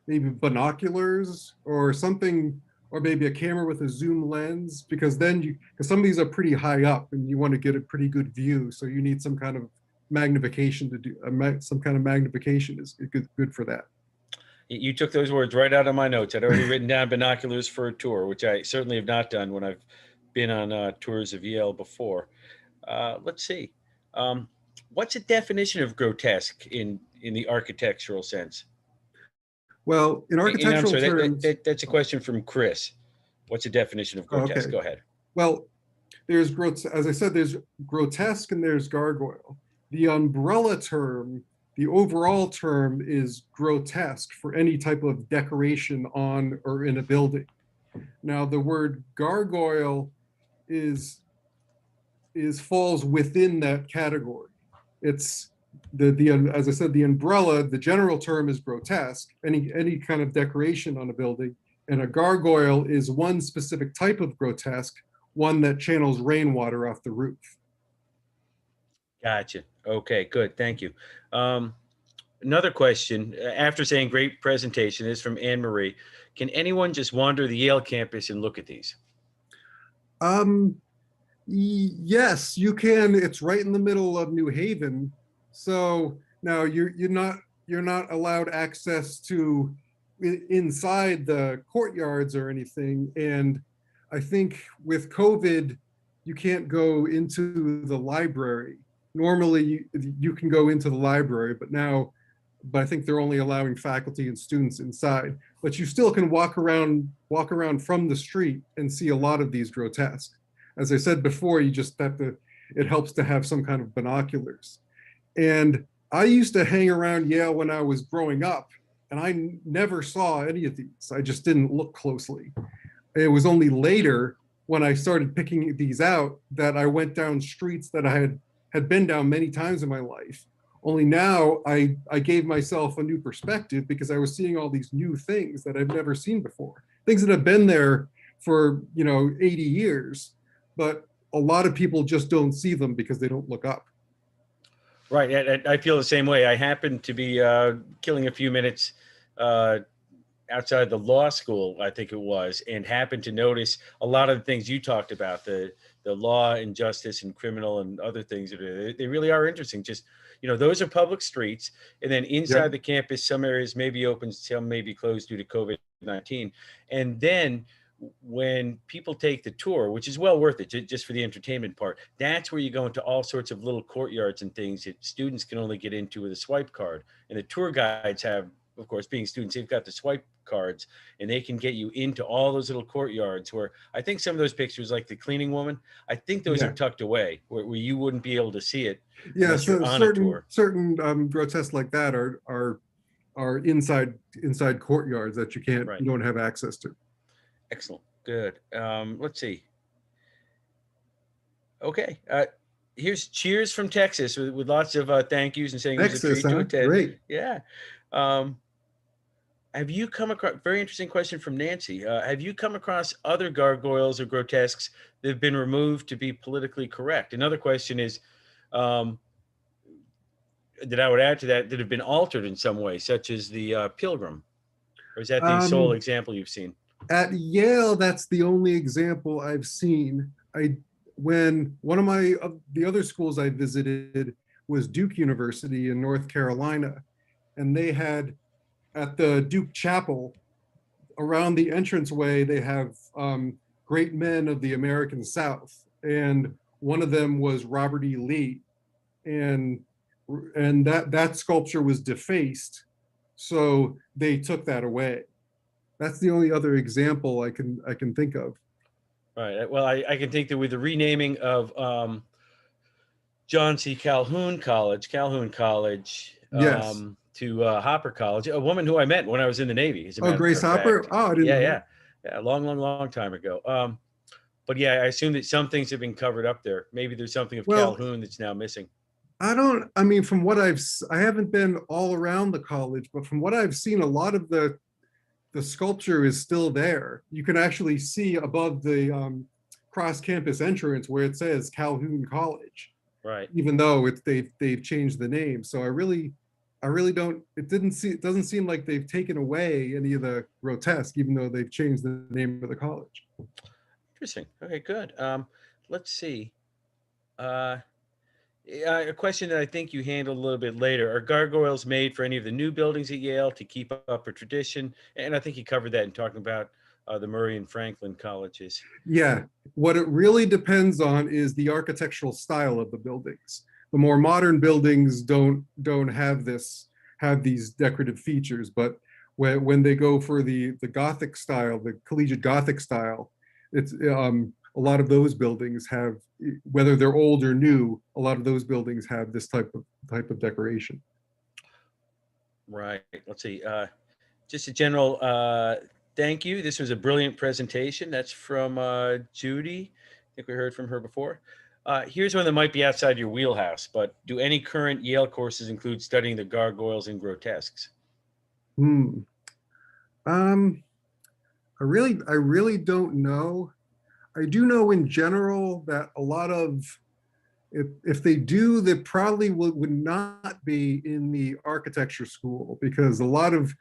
maybe binoculars or something, or maybe a camera with a zoom lens, because because some of these are pretty high up and you want to get a pretty good view. So you need some kind of magnification to do, some kind of magnification is good for that. You took those words right out of my notes. I'd already written down binoculars for a tour, which I certainly have not done when I've been on tours of Yale before. Let's see. Um, what's a definition of grotesque in the architectural sense? Well, in And I'm architectural sorry, terms, that's a question from Chris. What's the definition of grotesque? Okay. Go ahead. Well, as I said, there's grotesque and there's gargoyle. The umbrella term, the overall term is grotesque for any type of decoration on or in a building. Now, the word gargoyle is falls within that category. It's the as I said, the umbrella, the general term is grotesque, any kind of decoration on a building, and a gargoyle is one specific type of grotesque, one that channels rainwater off the roof. Gotcha. Okay, good. Thank you. Another question, after saying great presentation, is from Anne Marie. Can anyone just wander the Yale campus and look at these? Yes, you can. It's right in the middle of New Haven. So now you're not allowed access to inside the courtyards or anything. And I think with COVID, you can't go into the library. Normally you can go into the library, but I think they're only allowing faculty and students inside. But you still can walk around from the street and see a lot of these grotesques. As I said before, you just have to, it helps to have some kind of binoculars. And I used to hang around Yale when I was growing up, and I never saw any of these. I just didn't look closely. It was only later when I started picking these out that I went down streets that I had been down many times in my life. Only now I gave myself a new perspective because I was seeing all these new things that I've never seen before. Things that have been there for 80 years, but a lot of people just don't see them because they don't look up. Right. I feel the same way. I happened to be killing a few minutes outside the law school, I think it was, and happened to notice a lot of the things you talked about, the law and justice and criminal and other things. They really are interesting. Just, those are public streets. And then inside Yep. the campus, some areas may be open, some may be closed due to COVID-19. And then when people take the tour, which is well worth it just for the entertainment part, that's where you go into all sorts of little courtyards and things that students can only get into with a swipe card. And the tour guides have, of course, being students, they've got the swipe cards and they can get you into all those little courtyards where I think some of those pictures, like the cleaning woman, I think those Yeah. are tucked away where you wouldn't be able to see it Yeah, unless so you're on a tour. certain grotesques like that are inside courtyards that you Right. don't have access to. Excellent. Good. Let's see. Okay. Here's cheers from Texas with lots of thank yous and saying it was a Texas, treat to huh? attend. Great. Yeah. Have you come across, very interesting question from Nancy. Have you come across other gargoyles or grotesques that have been removed to be politically correct? Another question is, that I would add to that have been altered in some way, such as the Pilgrim, or is that the sole Um, example you've seen? at Yale, that's the only example I've seen. When one of the other schools I visited was Duke University in North Carolina, and they had at the Duke Chapel around the entranceway they have great men of the American South, and one of them was Robert E. Lee, and that sculpture was defaced, so they took that away. That's the only other example I can think of. Right. Well, I can think that with the renaming of John C. Calhoun College, Yes. to Hopper College, a woman who I met when I was in the Navy, as a Oh, matter Grace of Hopper. fact. Oh, I didn't Yeah, know yeah, that. yeah, a long time ago. But yeah, I assume that some things have been covered up there. Maybe there's something of Well, Calhoun that's now missing. I mean, from what I haven't been all around the college, but from what I've seen, a lot of the sculpture is still there. You can actually see above the cross campus entrance where it says Calhoun College, Right. even though they've changed the name. So I really don't, it doesn't seem like they've taken away any of the grotesque, even though they've changed the name of the college. Interesting. Okay, good. Let's see. Uh, a question that I think you handled a little bit later. Are gargoyles made for any of the new buildings at Yale to keep up a tradition? And I think you covered that in talking about the Murray and Franklin colleges. Yeah, what it really depends on is the architectural style of the buildings. The more modern buildings don't have these decorative features, but when they go for the Gothic style, the collegiate Gothic style, It's a lot of those buildings have, whether they're old or new, a lot of those buildings have this type of decoration. Right. Let's see. Just a general thank you. This was a brilliant presentation. That's from Judy. I think we heard from her before. Here's one that might be outside your wheelhouse, but do any current Yale courses include studying the gargoyles and grotesques? Hmm. Um, I really don't know. I do know in general that a lot of, if they do, they probably would not be in the architecture school, because a lot of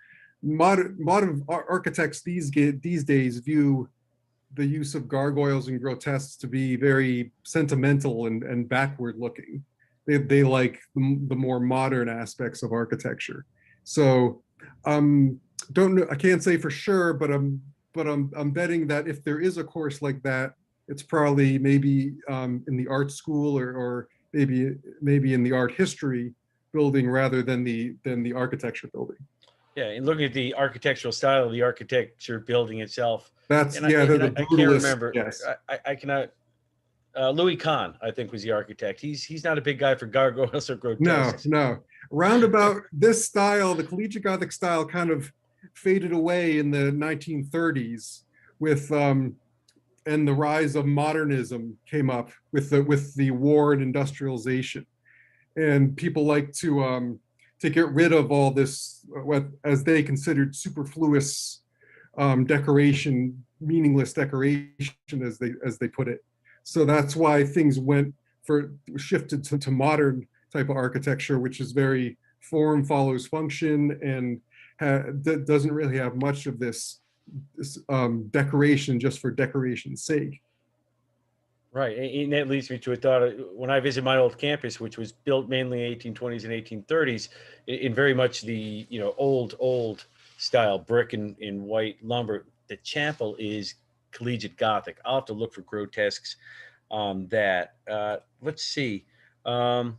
modern architects these days view the use of gargoyles and grotesques to be very sentimental and backward looking. They like the more modern aspects of architecture. So don't know, I can't say for sure, but I'm betting that if there is a course like that, it's probably maybe in the art school, or maybe in the art history building rather than the architecture building. Yeah, and looking at the architectural style of the architecture building itself, That's, and yeah, the I can't brutalist. remember. Yes. I cannot. Louis Kahn, I think, was the architect. He's not a big guy for gargoyles or No, grotesques. no. Roundabout this style, the collegiate Gothic style, kind of faded away in the 1930s with and the rise of modernism came up with the war and industrialization, and people like to get rid of all this, what as they considered superfluous decoration, meaningless decoration, as they put it. So that's why things shifted to modern type of architecture, which is very form follows function, and doesn't really have much of this decoration just for decoration's sake. Right, and that leads me to a thought. When I visit my old campus, which was built mainly in 1820s and 1830s, in very much the old style brick and white lumber, the chapel is collegiate Gothic. I'll have to look for grotesques on that. Let's see. Um,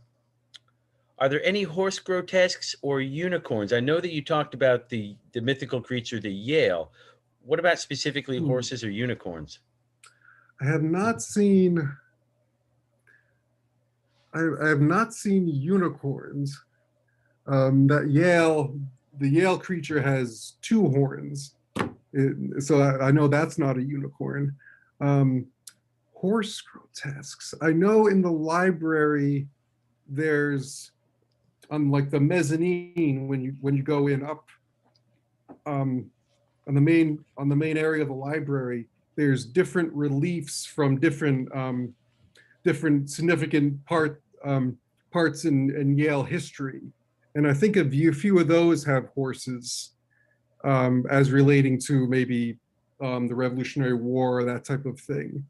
are there any horse grotesques or unicorns? I know that you talked about the mythical creature, the Yale. What about specifically Hmm. horses or unicorns? I have not seen. I have not seen unicorns. The Yale creature has two horns, so I know that's not a unicorn. Um, Horse grotesques. I know in the library there's on like the mezzanine, when you go in up um, on the main area of the library, there's different reliefs from different significant parts in Yale history, and I think few of those have horses as relating to maybe the Revolutionary War or that type of thing.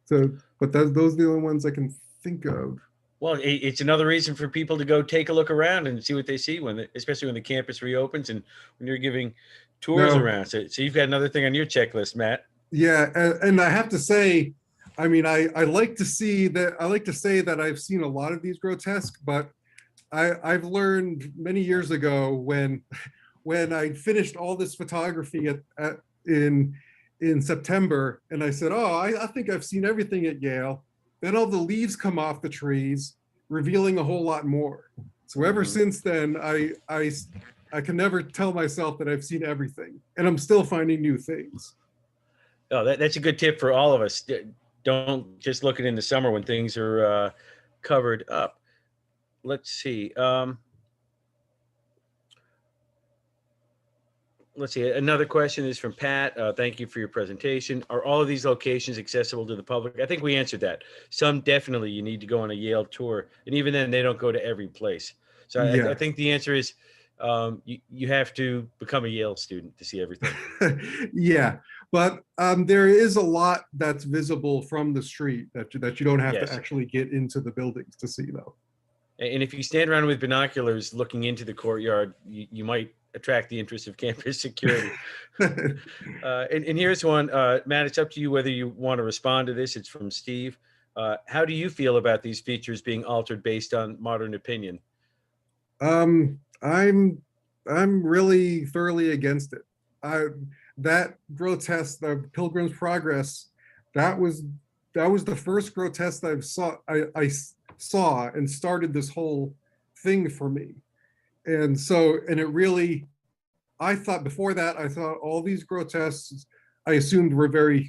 So, but those are the only ones I can think of. Well, it's another reason for people to go take a look around and see what they see especially when the campus reopens and when you're giving tours No, around. So you've got another thing on your checklist, Matt. yeah, and I have to say, I mean, I like to see that. I like to say that I've seen a lot of these grotesque, but I've learned many years ago when I finished all this photography in September, and I said, "Oh, I think I've seen everything at Yale." Then all the leaves come off the trees, revealing a whole lot more. So ever since then, I can never tell myself that I've seen everything, and I'm still finding new things. Oh, that's a good tip for all of us. Don't just look at it in the summer when things are covered up. Let's see. Let's see. Another question is from Pat. Thank you for your presentation. Are all of these locations accessible to the public? I think we answered that. Some definitely you need to go on a Yale tour, and even then they don't go to every place. So I Yes. think the answer is you have to become a Yale student to see everything. Yeah, but there is a lot that's visible from the street that you don't have to Yes. actually get into the buildings to see, though. And if you stand around with binoculars looking into the courtyard, you might attract the interest of campus security. And here's one, Matt, it's up to you whether you want to respond to this. It's from Steve. How do you feel about these features being altered based on modern opinion? um, I'm really thoroughly against it. I That grotesque, the Pilgrim's Progress. that was the first grotesque I saw and started this whole thing for me. And so, and it really, I thought before that, I thought all these grotesques I assumed were very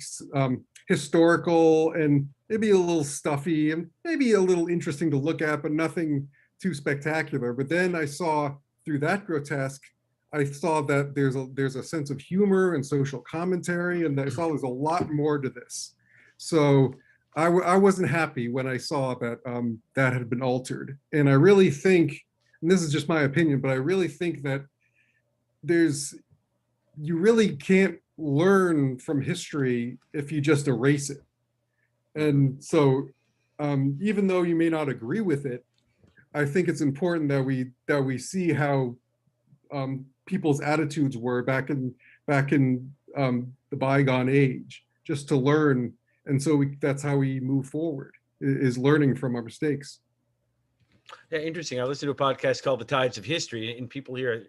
historical and maybe a little stuffy and maybe a little interesting to look at, but nothing too spectacular. But then I saw through that grotesque, I saw that there's a sense of humor and social commentary, and I saw there's a lot more to this. So I wasn't happy when I saw that that had been altered, and I really think, and this is just my opinion, but I really think that you really can't learn from history if you just erase it. And so even though you may not agree with it, I think it's important that we see how people's attitudes were back in the bygone age, just to learn. And so that's how we move forward, is learning from our mistakes. Yeah, interesting. I listened to a podcast called The Tides of History, and people here,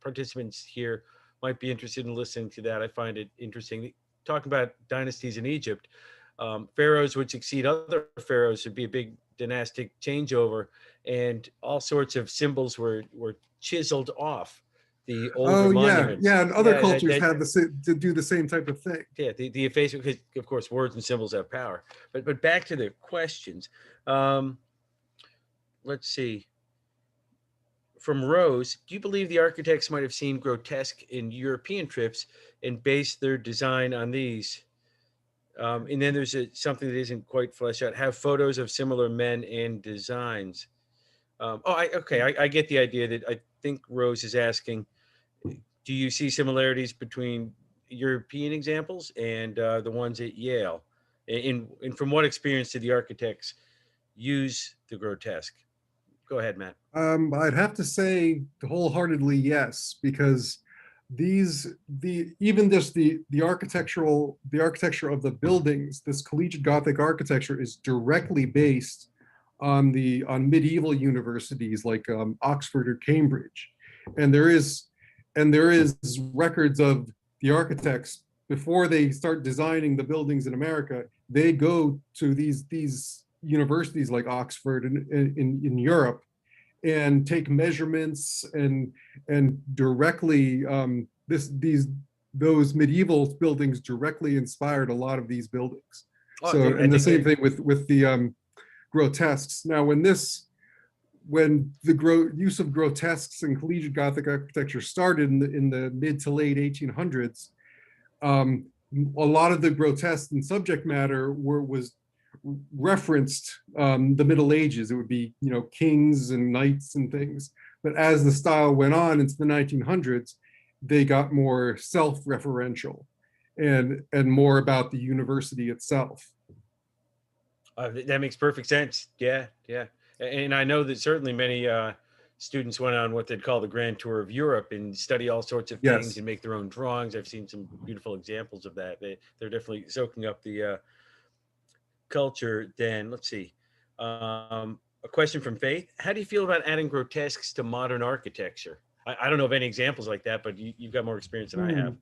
participants here, might be interested in listening to that. I find it interesting. Talking about dynasties in Egypt, pharaohs would succeed other pharaohs. Would be a big dynastic changeover, and all sorts of symbols were chiseled off the older Oh yeah, monuments. yeah. And other Yeah, cultures had to do the same type of thing. yeah, the effacement, because of course words and symbols have power. But back to the questions. Let's see. From Rose, do you believe the architects might have seen grotesque in European trips and based their design on these? And then there's something that isn't quite fleshed out. Have photos of similar men and designs. I get the idea that I think Rose is asking, do you see similarities between European examples and the ones at Yale? And from what experience did the architects use the grotesque? Go ahead, Matt. I'd have to say wholeheartedly yes, because even just the architecture of the buildings, this collegiate Gothic architecture is directly based on medieval universities like Oxford or Cambridge, and there is records of the architects before they start designing the buildings in America. They go to these universities like Oxford in Europe and take measurements and directly those medieval buildings directly inspired a lot of these buildings. Oh, So, and the same that- thing with the grotesques. Now, when the use of grotesques in collegiate Gothic architecture started in the mid to late 1800s, a lot of the grotesque and subject matter was referenced the Middle Ages. It would be, kings and knights and things. But as the style went on into the 1900s, they got more self-referential and more about the university itself. That makes perfect sense. Yeah, yeah. And I know that certainly many students went on what they'd call the grand tour of Europe and study all sorts of things Yes. and make their own drawings. I've seen some beautiful examples of that. They're definitely soaking up the culture. Then let's see. A question from Faith. How do you feel about adding grotesques to modern architecture? I don't know of any examples like that, but you've got more experience than I have.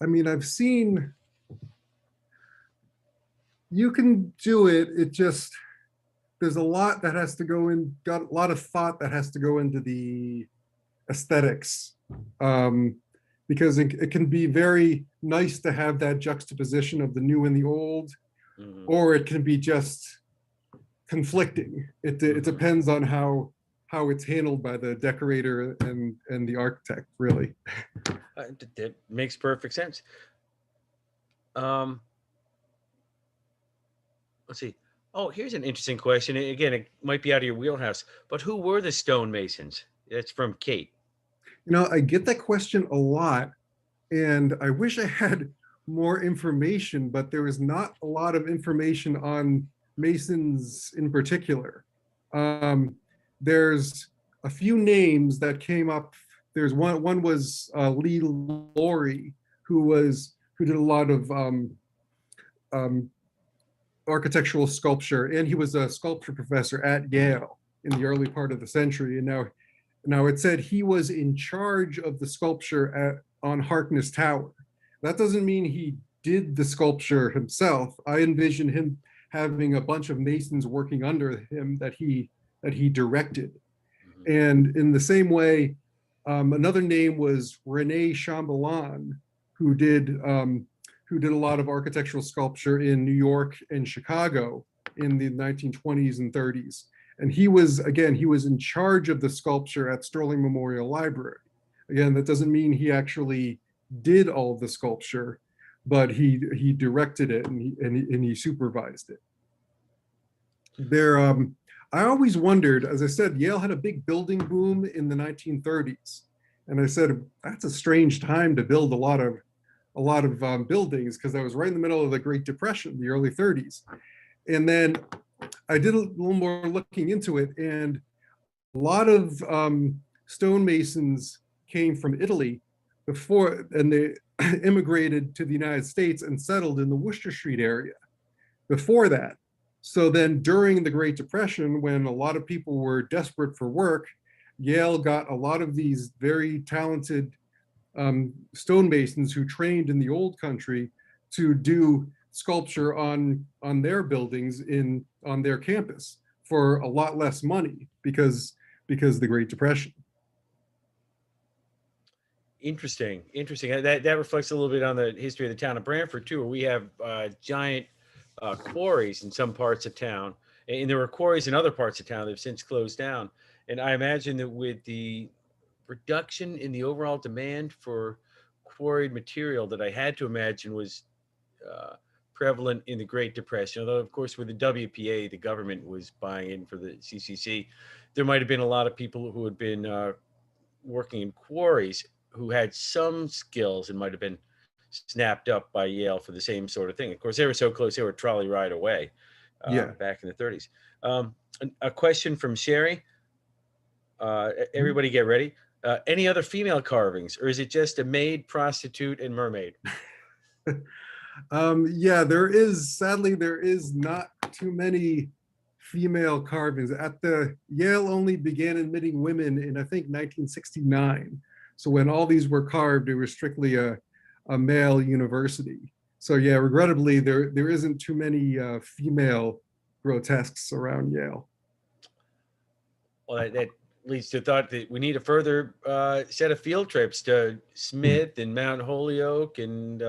I mean, I've seen, you can do it. It just, there's a lot that has to go in, got a lot of thought that has to go into the aesthetics. Because it can be very nice to have that juxtaposition of the new and the old, or it can be just conflicting. It depends on how it's handled by the decorator and the architect, really. That makes perfect sense. Let's see. Oh, here's an interesting question. Again, it might be out of your wheelhouse, but who were the stonemasons? That's from Kate. I get that question a lot, and I wish I had more information, but there is not a lot of information on masons in particular. There's a few names that came up. There's one was Lee Laurie, who did a lot of architectural sculpture, and he was a sculpture professor at Yale in the early part of the century. And now it said he was in charge of the sculpture on Harkness Tower. That doesn't mean he did the sculpture himself. I envision him having a bunch of masons working under him that he directed. And in the same way, another name was Rene Chambellan, who did a lot of architectural sculpture in New York and Chicago in the 1920s and 30s. And he was in charge of the sculpture at Sterling Memorial Library. Again, that doesn't mean he actually did all of the sculpture, but he directed it and he supervised it. I always wondered, as I said, Yale had a big building boom in the 1930s. And I said, that's a strange time to build a lot of buildings, because that was right in the middle of the Great Depression, the early 30s. And then I did a little more looking into it, and a lot of stonemasons came from Italy and they immigrated to the United States and settled in the Worcester Street area before that. So then during the Great Depression, when a lot of people were desperate for work, Yale got a lot of these very talented stonemasons who trained in the old country to do sculpture on their buildings on their campus for a lot less money because the Great Depression. Interesting. That reflects a little bit on the history of the town of Branford too, where we have giant quarries in some parts of town, and there were quarries in other parts of town that have since closed down. And I imagine that with the reduction in the overall demand for quarried material, that I had to imagine was prevalent in the Great Depression. Although, of course, with the WPA, the government was buying in for the CCC, there might have been a lot of people who had been working in quarries who had some skills and might have been snapped up by Yale for the same sort of thing. Of course, they were so close, they were a trolley ride away back in the 30s. A question from Sherry. Everybody get ready. Any other female carvings, or is it just a maid, prostitute, and mermaid? Yeah, sadly, there is not too many female carvings. Yale only began admitting women in, I think, 1969. So when all these were carved, it was strictly a male university. So yeah, regrettably, there isn't too many female grotesques around Yale. Well, that leads to the thought that we need a further set of field trips to Smith and Mount Holyoke, and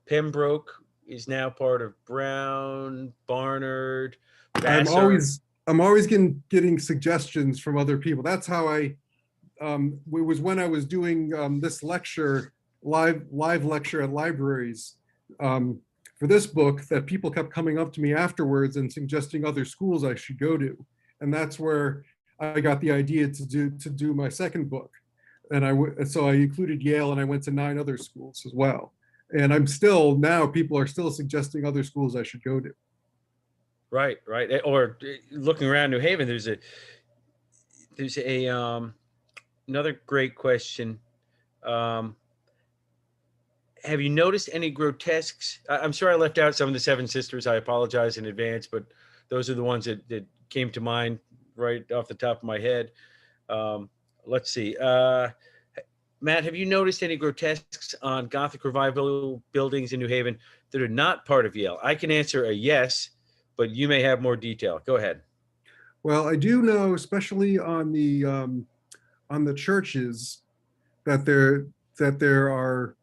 Pembroke is now part of Brown, Barnard, Vassar. I'm always getting suggestions from other people. That's how it was when I was doing this lecture, live lecture at libraries for this book, that people kept coming up to me afterwards and suggesting other schools I should go to. And that's where I got the idea to do my second book. And so I included Yale, and I went to 9 other schools as well. And people are still suggesting other schools I should go to. Right. Or looking around New Haven, there's another great question. Have you noticed any grotesques? I'm sure I left out some of the Seven Sisters. I apologize in advance, but those are the ones that came to mind right off the top of my head. Let's see. Matt, have you noticed any grotesques on Gothic Revival buildings in New Haven that are not part of Yale? I can answer a yes, but you may have more detail. Go ahead. Well, I do know, especially on the churches, that there are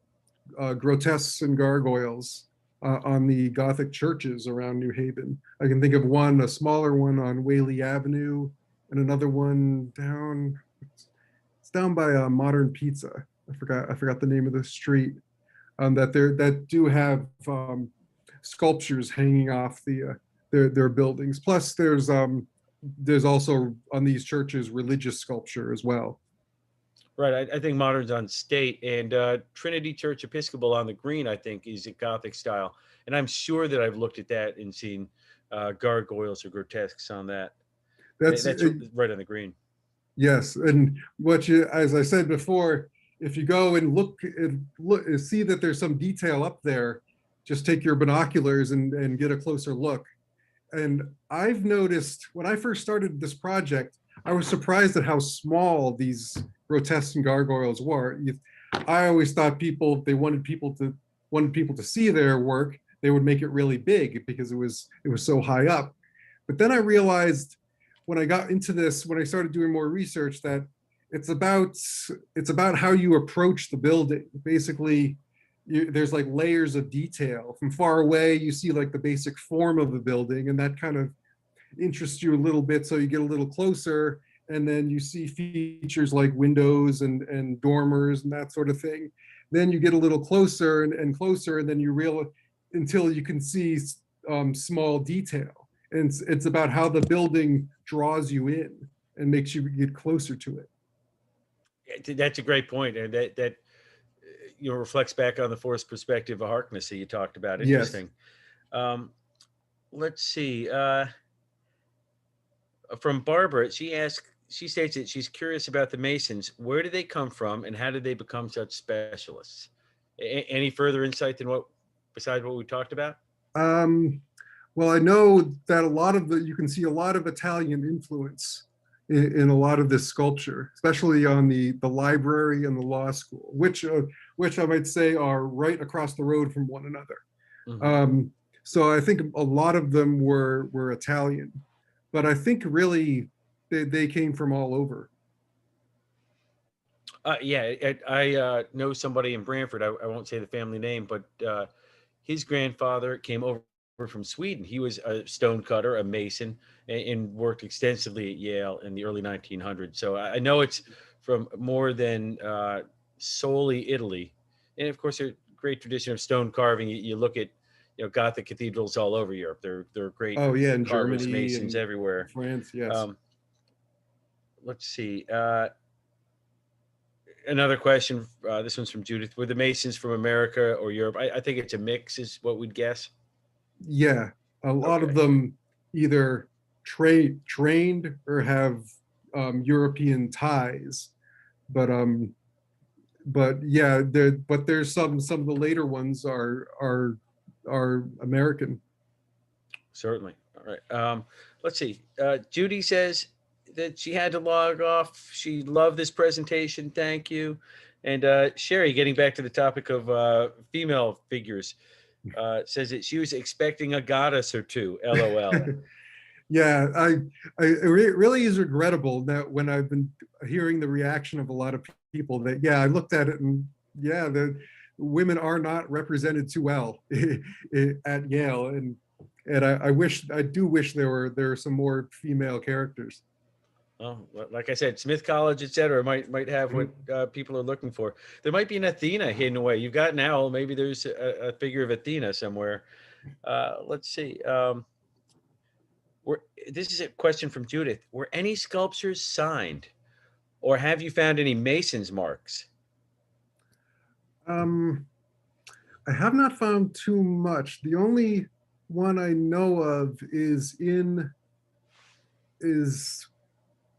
grotesques and gargoyles on the Gothic churches around New Haven. I can think of one, a smaller one on Whaley Avenue, and another one it's down by Modern Pizza. I forgot the name of the street. That do have sculptures hanging off their buildings. Plus, there's also on these churches religious sculpture as well. Right. I think Modern's on State, and Trinity Church Episcopal on the Green, I think, is a Gothic style. And I'm sure that I've looked at that and seen gargoyles or grotesques on that. That's right on the Green. Yes. And as I said before, if you go and look, see that there's some detail up there, just take your binoculars and get a closer look. And I've noticed when I first started this project, I was surprised at how small these grotesques and gargoyles were. I always thought they wanted people to wanted people to see their work, they would make it really big because it was so high up. But then I realized when I got into this, when I started doing more research, that it's about how you approach the building. Basically, there's like layers of detail. From far away, you see like the basic form of the building, and that kind of interests you a little bit. So you get a little closer, and then you see features like windows and dormers and that sort of thing. Then you get a little closer and closer, and then you realize until you can see small detail. And it's about how the building draws you in and makes you get closer to it. That's a great point, and that reflects back on the forced perspective of Harkness that you talked about. Yes. Interesting. Um, let's see. From Barbara, she states that she's curious about the Masons. Where do they come from, and how did they become such specialists? Any further insight than besides what we talked about? Well, I know that you can see a lot of Italian influence in a lot of this sculpture, especially on the library and the law school, which I might say are right across the road from one another. Mm-hmm. So I think a lot of them were Italian, but I think really they came from all over. Yeah, I know somebody in Branford. I won't say the family name, but his grandfather came over from Sweden. He was a stone cutter, a mason, and worked extensively at Yale in the early 1900s. So I know it's from more than solely Italy. And of course, a great tradition of stone carving. You look at Gothic cathedrals all over Europe. They're great Oh yeah, in carvers, Germany masons and everywhere. France, yes. Um, let's see. Another question. This one's from Judith. Were the Masons from America or Europe? I think it's a mix, is what we'd guess. Yeah, a lot of Okay. them either trained or have European ties, but yeah, there's some of the later ones are American. Certainly. All right. Let's see. Judy says that she had to log off. She loved this presentation. Thank you. And Sherry, getting back to the topic of female figures, says that she was expecting a goddess or two. LOL. Yeah, it really is regrettable that when I've been hearing the reaction of a lot of people that, yeah, I looked at it and yeah, the women are not represented too well at Yale, and I do wish there were some more female characters. Well, like I said, Smith College, et cetera, might have what people are looking for. There might be an Athena hidden away. You've got an owl. Maybe there's a figure of Athena somewhere. Let's see. This is a question from Judith. Were any sculptures signed, or have you found any Mason's marks? Um, I have not found too much. The only one I know of is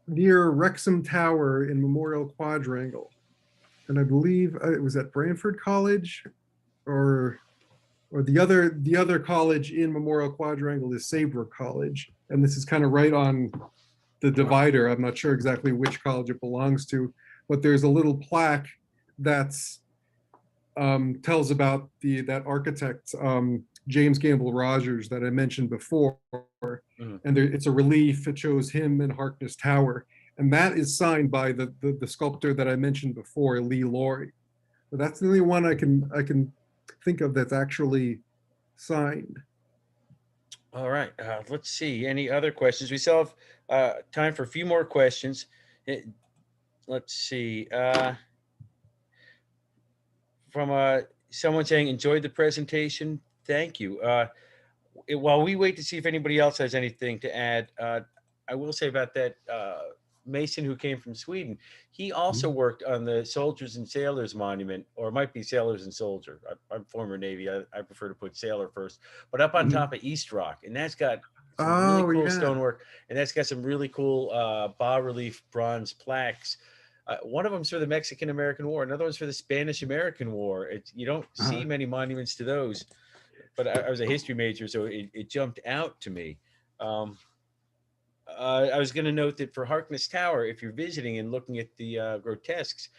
near Wrexham Tower in Memorial Quadrangle, and I believe it was at Branford College, or the other college in Memorial Quadrangle is Saybrook College, and this is kind of right on the divider. I'm not sure exactly which college it belongs to, but there's a little plaque that's tells about that architect James Gamble Rogers that I mentioned before, Mhm. and it's a relief. It shows him in Harkness Tower, and that is signed by the sculptor that I mentioned before, Lee Laurie. But that's the only one I can think of that's actually signed. All right. Let's see. Any other questions? We still have time for a few more questions. Let's see. From someone saying, enjoyed the presentation. Thank you. While we wait to see if anybody else has anything to add, I will say about that Mason who came from Sweden. He also worked on the Soldiers and Sailors Monument, or it might be Sailors and Soldier. I'm former Navy. I prefer to put Sailor first, but up on top of East Rock, and that's got some really Oh cool yeah. stonework, and that's got some really cool bas relief bronze plaques. One of them's for the Mexican American War. Another one's for the Spanish American War. You don't see many monuments to those, but I was a history major, so it jumped out to me. I was going to note that for Harkness Tower, if you're visiting and looking at the grotesques,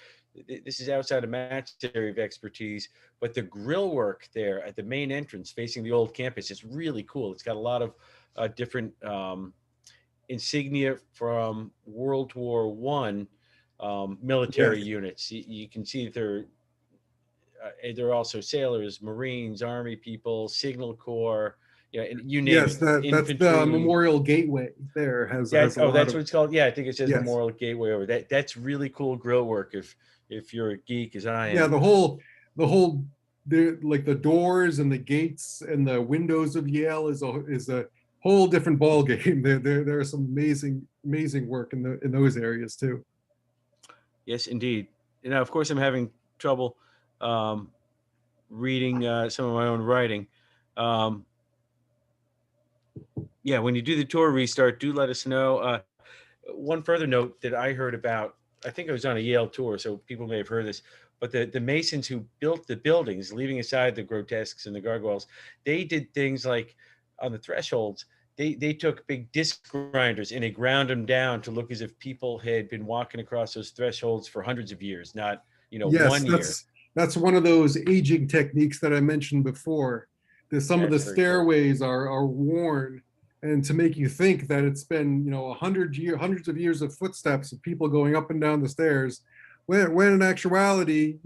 this is outside of Matt's area of expertise, but the grill work there at the main entrance facing the old campus is really cool. It's got a lot of different insignia from World War One military Yes. units. You can see they're also sailors, Marines, Army people, Signal Corps, and you name Yes, it, that's the infantry. Memorial Gateway there has a lot That's of, what it's called. Yeah, I think it says yes. Memorial Gateway over that. That's really cool grill work. If you're a geek as I Yeah, am. the whole like the doors and the gates and the windows of Yale is a whole different ball game. There are some amazing work in those areas too. Yes, indeed. Of course, I'm having trouble um, reading some of my own writing. Um, yeah, when you do the tour restart, do let us know. One further note that I heard about, I think I was on a Yale tour, so people may have heard this, but the masons who built the buildings, leaving aside the grotesques and the gargoyles, they did things like on the thresholds, they took big disc grinders and they ground them down to look as if people had been walking across those thresholds for hundreds of years, not Yes, 1 year. that's one of those aging techniques that I mentioned before. There's some of the That's very cool. stairways are worn, and to make you think that it's been hundreds of years of footsteps of people going up and down the stairs, when in actuality,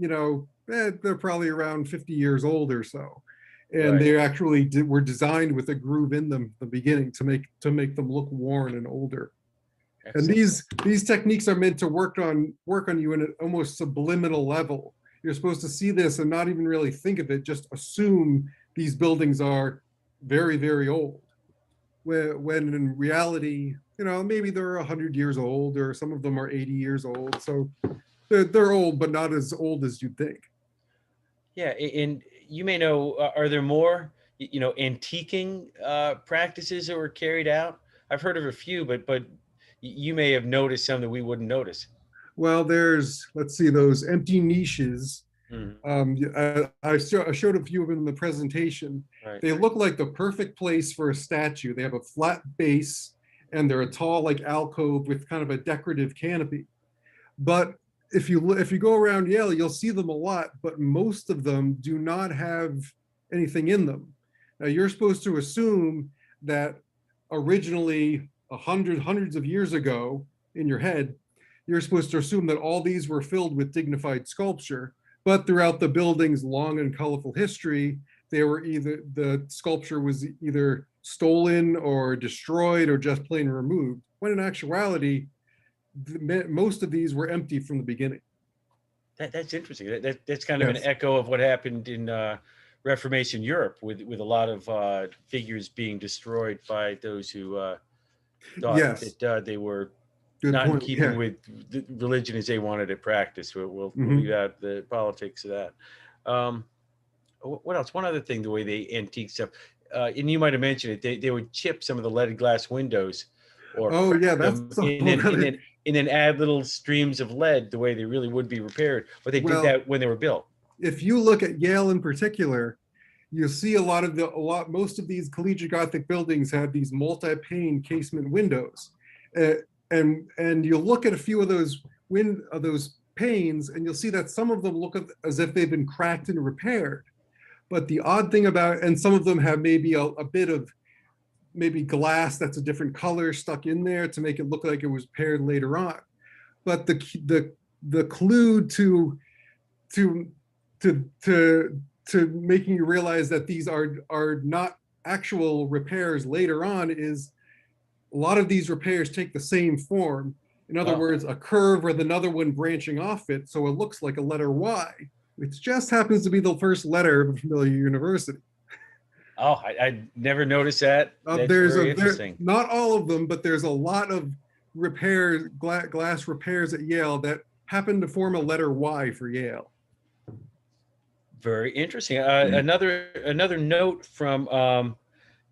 they're probably around 50 years old or so, and Right. they actually were designed with a groove in them at the beginning to make them look worn and older. And Excellent. these techniques are meant to work on you in an almost subliminal level. You're supposed to see this and not even really think of it, just assume these buildings are very old, when in reality, maybe they're 100 years old, or some of them are 80 years old. So they're old, but not as old as you'd think. Yeah, and you may know, are there more, antiquing practices that were carried out? I've heard of a few, but you may have noticed some that we wouldn't notice. Well, let's see, those empty niches. Mhm. I showed a few of them in the presentation. Right. They look like the perfect place for a statue. They have a flat base, and they're a tall, like, alcove with kind of a decorative canopy. But if you go around Yale, you'll see them a lot, but most of them do not have anything in them. Now, you're supposed to assume that originally, hundreds of years ago, in your head, you're supposed to assume that all these were filled with dignified sculpture, but throughout the building's long and colorful history, the sculpture was either stolen or destroyed or just plain removed, when in actuality, most of these were empty from the beginning. That's interesting. That's kind of an Yes. echo of what happened in Reformation Europe, with a lot of figures being destroyed by those who thought Yes. that they were Good not in point. keeping Yeah. with the religion as they wanted it practiced. We'll leave Mhm. out the politics of that. Um, what else? One other thing, the way they antique stuff, and you might have mentioned it, they would chip some of the leaded glass windows or Oh, crack yeah. That's them, a whole other. and then add little streams of lead the way they really would be repaired. But they did Well, that when they were built. if you look at Yale in particular, you see most of these collegiate Gothic buildings have these multi-pane casement windows, uh, and you'll look at a few of those panes, and you'll see that some of them look as if they've been cracked and repaired. But the odd thing and some of them have maybe a bit of maybe glass that's a different color stuck in there to make it look like it was paired later on. But the clue to to making you realize that these are not actual repairs later on is a lot of these repairs take the same form. In other Oh, words, a curve with another one branching off it, so it looks like a letter Y, which just happens to be the first letter of a familiar university. I never noticed that. That's very interesting. Not all of them, but there's a lot of repairs, glass repairs at Yale that happen to form a letter Y for Yale. Very interesting. Another note from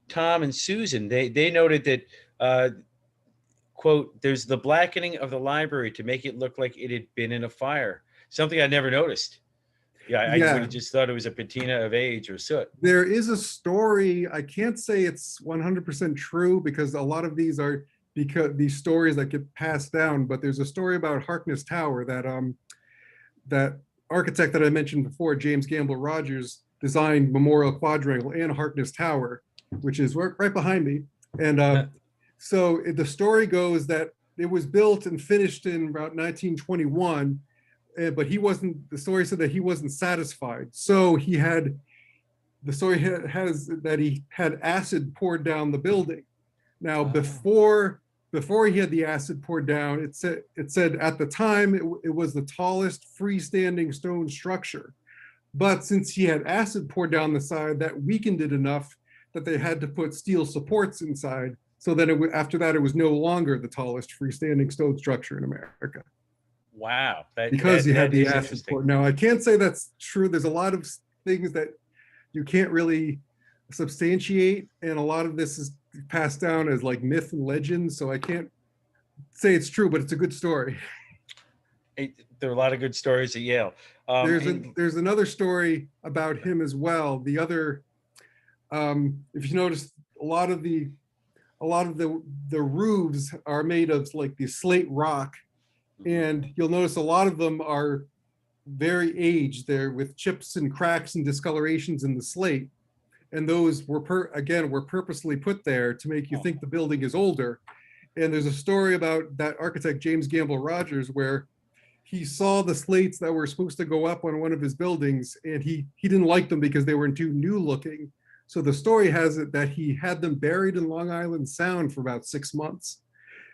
Tom and Susan. They noted that quote, there's the blackening of the library to make it look like it had been in a fire. Something I never noticed. Yeah, I would Yeah, have just thought it was a patina of age or soot. there is a story. I can't say it's 100% true because a lot of these are because these stories that get passed down. But there's a story about Harkness Tower that that architect that I mentioned before, James Gamble Rogers, designed Memorial Quadrangle and Harkness Tower, which is right behind me. And so the story goes that it was built and finished in about 1921, but the story said that he wasn't satisfied. So the story has that he had acid poured down the building. Now, before he had the acid poured down, it said at the time it was the tallest freestanding stone structure. But since he had acid poured down the side, that weakened it enough that they had to put steel supports inside. So then after that, it was no longer the tallest freestanding stone structure in America. Wow. Because he had the is acid poured. Now, I can't say that's true. There's a lot of things that you can't really substantiate, and a lot of this is passed down as like myth and legend. So I can't say it's true, but it's a good story. There are a lot of good stories at Yale. There's another story about him as well. The other, if you notice, a lot of the roofs are made of like the slate rock, and you'll notice a lot of them are very aged. They're with chips and cracks and discolorations in the slate, and those were purposely put there to make you think the building is older. And there's a story about that architect James Gamble Rogers where he saw the slates that were supposed to go up on one of his buildings, and he didn't like them because they were too new looking. So the story has it that he had them buried in Long Island Sound for about 6 months.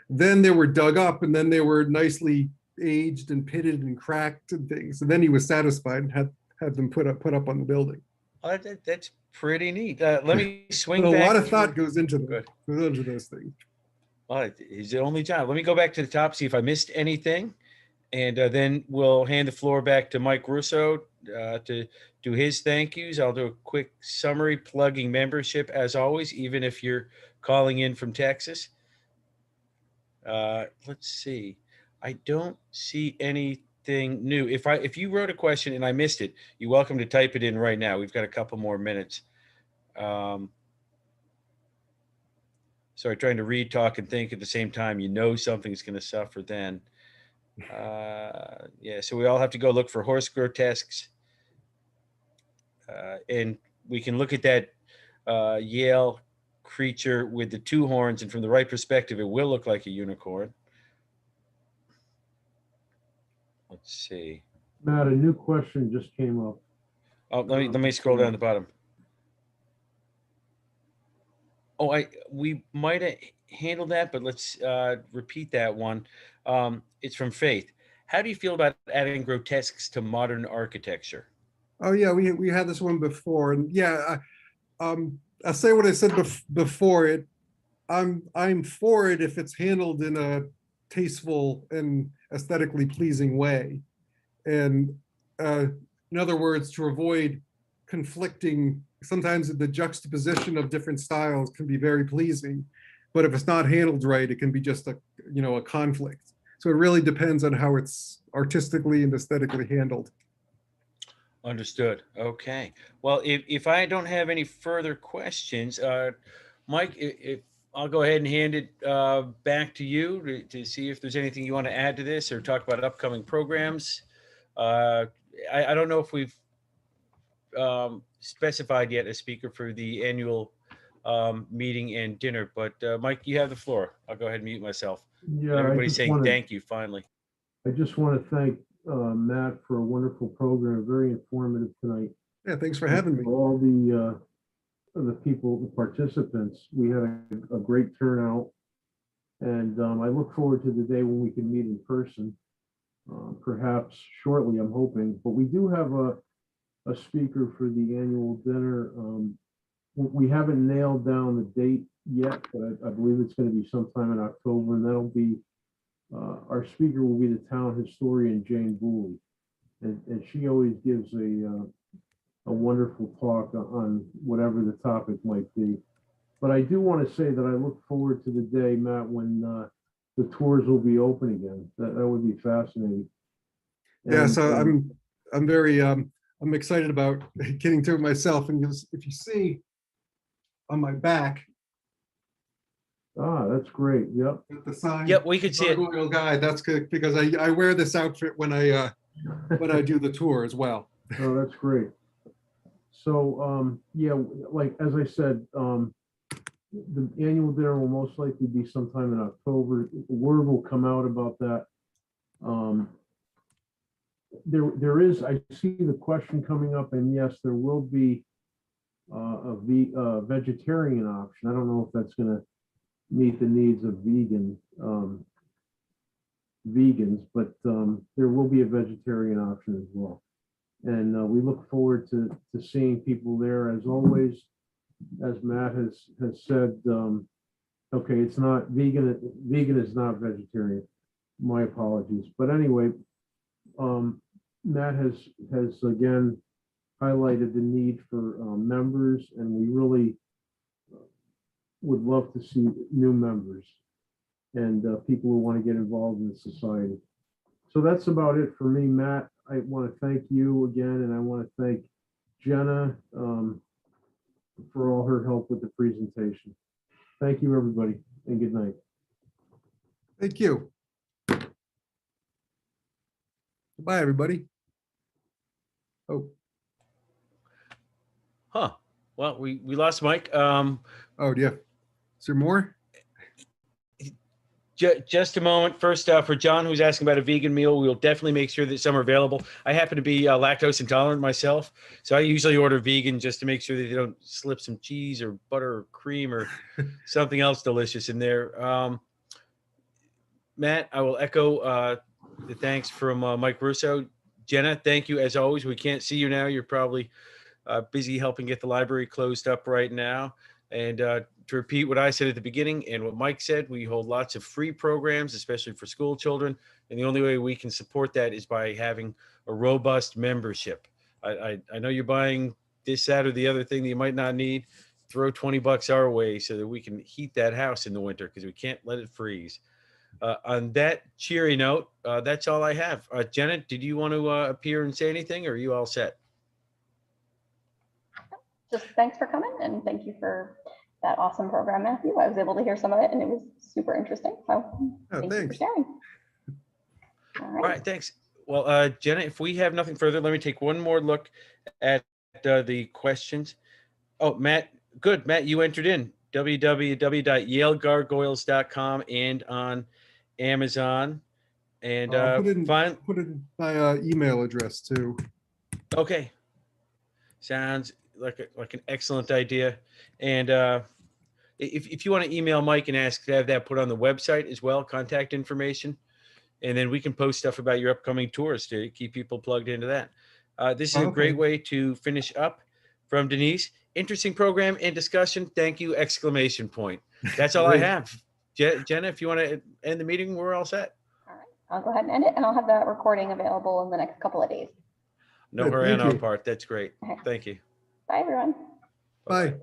Then they were dug up, and then they were nicely aged and pitted and cracked and things. And then he was satisfied and had them put up on the building. Oh, that's pretty neat. Let me swing but a back. lot of thought goes into those things. Well, he's the only job. Let me go back to the top, see if I missed anything. And then we'll hand the floor back to Mike Russo to do his thank yous. I'll do a quick summary plugging membership as always, even if you're calling in from Texas. Let's see. I don't see anything new. If you wrote a question and I missed it, you're welcome to type it in right now. We've got a couple more minutes. Sorry, trying to read, talk, and think at the same time. You know something's going to suffer then. Yeah, so we all have to go look for horse grotesques. And we can look at that Yale creature with the two horns, and from the right perspective, it will look like a unicorn. Let's see. Matt, a new question just came up. Oh, let me scroll down the bottom. Oh, we might have handled that, but let's repeat that one. It's from Faith. How do you feel about adding grotesques to modern architecture? Oh yeah, we had this one before, and yeah, I'll say what I said before. I'm for it if it's handled in a tasteful and aesthetically pleasing way, and in other words, to avoid conflicting. Sometimes the juxtaposition of different styles can be very pleasing, but if it's not handled right, it can be just a conflict. So it really depends on how it's artistically and aesthetically handled. Understood. Okay. Well, if I don't have any further questions, Mike, if I'll go ahead and hand it back to you to see if there's anything you want to add to this or talk about upcoming programs. I don't know if we've specified yet a speaker for the annual meeting and dinner, but Mike, you have the floor. I'll go ahead and mute myself. Yeah, everybody's saying thank you finally. I just want to thank Matt for a wonderful program, very informative tonight. Yeah, thanks for having me. For all the people, the participants, we had a great turnout, and I look forward to the day when we can meet in person, perhaps shortly, I'm hoping. But we do have a speaker for the annual dinner. We haven't nailed down the date yet, but I believe it's going to be sometime in October, and that'll be our speaker will be the town historian Jane Booley, and she always gives a wonderful talk on whatever the topic might be. But I do want to say that I look forward to the day, Matt, when the tours will be open again. That would be fascinating. Yeah, so I'm very I'm excited about getting to it myself. And if you see on my back. That's great. Yep. The sign. Yep, we could see it. Gargoyle guy. That's good because I wear this outfit when I but I do the tour as well. Oh, that's great. So, yeah, like, as I said, the annual dinner will most likely be sometime in October. Word will come out about that. There is, I see the question coming up, and yes, there will be a vegetarian option. I don't know if that's gonna meet the needs of vegans, but there will be a vegetarian option as well. And we look forward to seeing people there. As always, as Matt has said, okay, it's not vegan. Vegan is not vegetarian. My apologies. But anyway, Matt has again highlighted the need for members, and we really would love to see new members and people who want to get involved in the society. So that's about it for me, Matt. I want to thank you again, and I want to thank Jenna for all her help with the presentation. Thank you, everybody, and good night. Thank you. Bye, everybody. Oh, Huh. Well, we lost Mike. oh, yeah. Is there more? Just a moment. First, for John, who's asking about a vegan meal, we'll definitely make sure that some are available. I happen to be lactose intolerant myself, so I usually order vegan just to make sure that they don't slip some cheese or butter or cream or something else delicious in there. Matt, I will echo the thanks from Mike Russo. Jenna, thank you as always. We can't see you now. You're probably busy helping get the library closed up right now. And to repeat what I said at the beginning and what Mike said, we hold lots of free programs, especially for school children. And the only way we can support that is by having a robust membership. I know you're buying this, that, or the other thing that you might not need. Throw $20 our way so that we can heat that house in the winter, because we can't let it freeze. On that cheery note, that's all I have. Jenna, did you want to appear and say anything, or are you all set? Just thanks for coming, and thank you for that awesome program, Matthew. I was able to hear some of it, and it was super interesting. So thank you for sharing. All right, thanks. Well, Jenna, if we have nothing further, let me take one more look at the questions. Oh, Matt, good. Matt, you entered in www.yalegargoyles.com and on Amazon. And put in my email address too. Okay. Sounds like an excellent idea. And if you want to email Mike and ask to have that put on the website as well, contact information, and then we can post stuff about your upcoming tours to keep people plugged into that. This is a great way to finish up. From Denise, interesting program and discussion. Thank you! Exclamation point. That's all I have. Jenna, if you want to end the meeting, we're all set. All right, I'll go ahead and end it, and I'll have that recording available in the next couple of days. No hurry on our part. That's great. Okay. Thank you. Bye, everyone. Bye.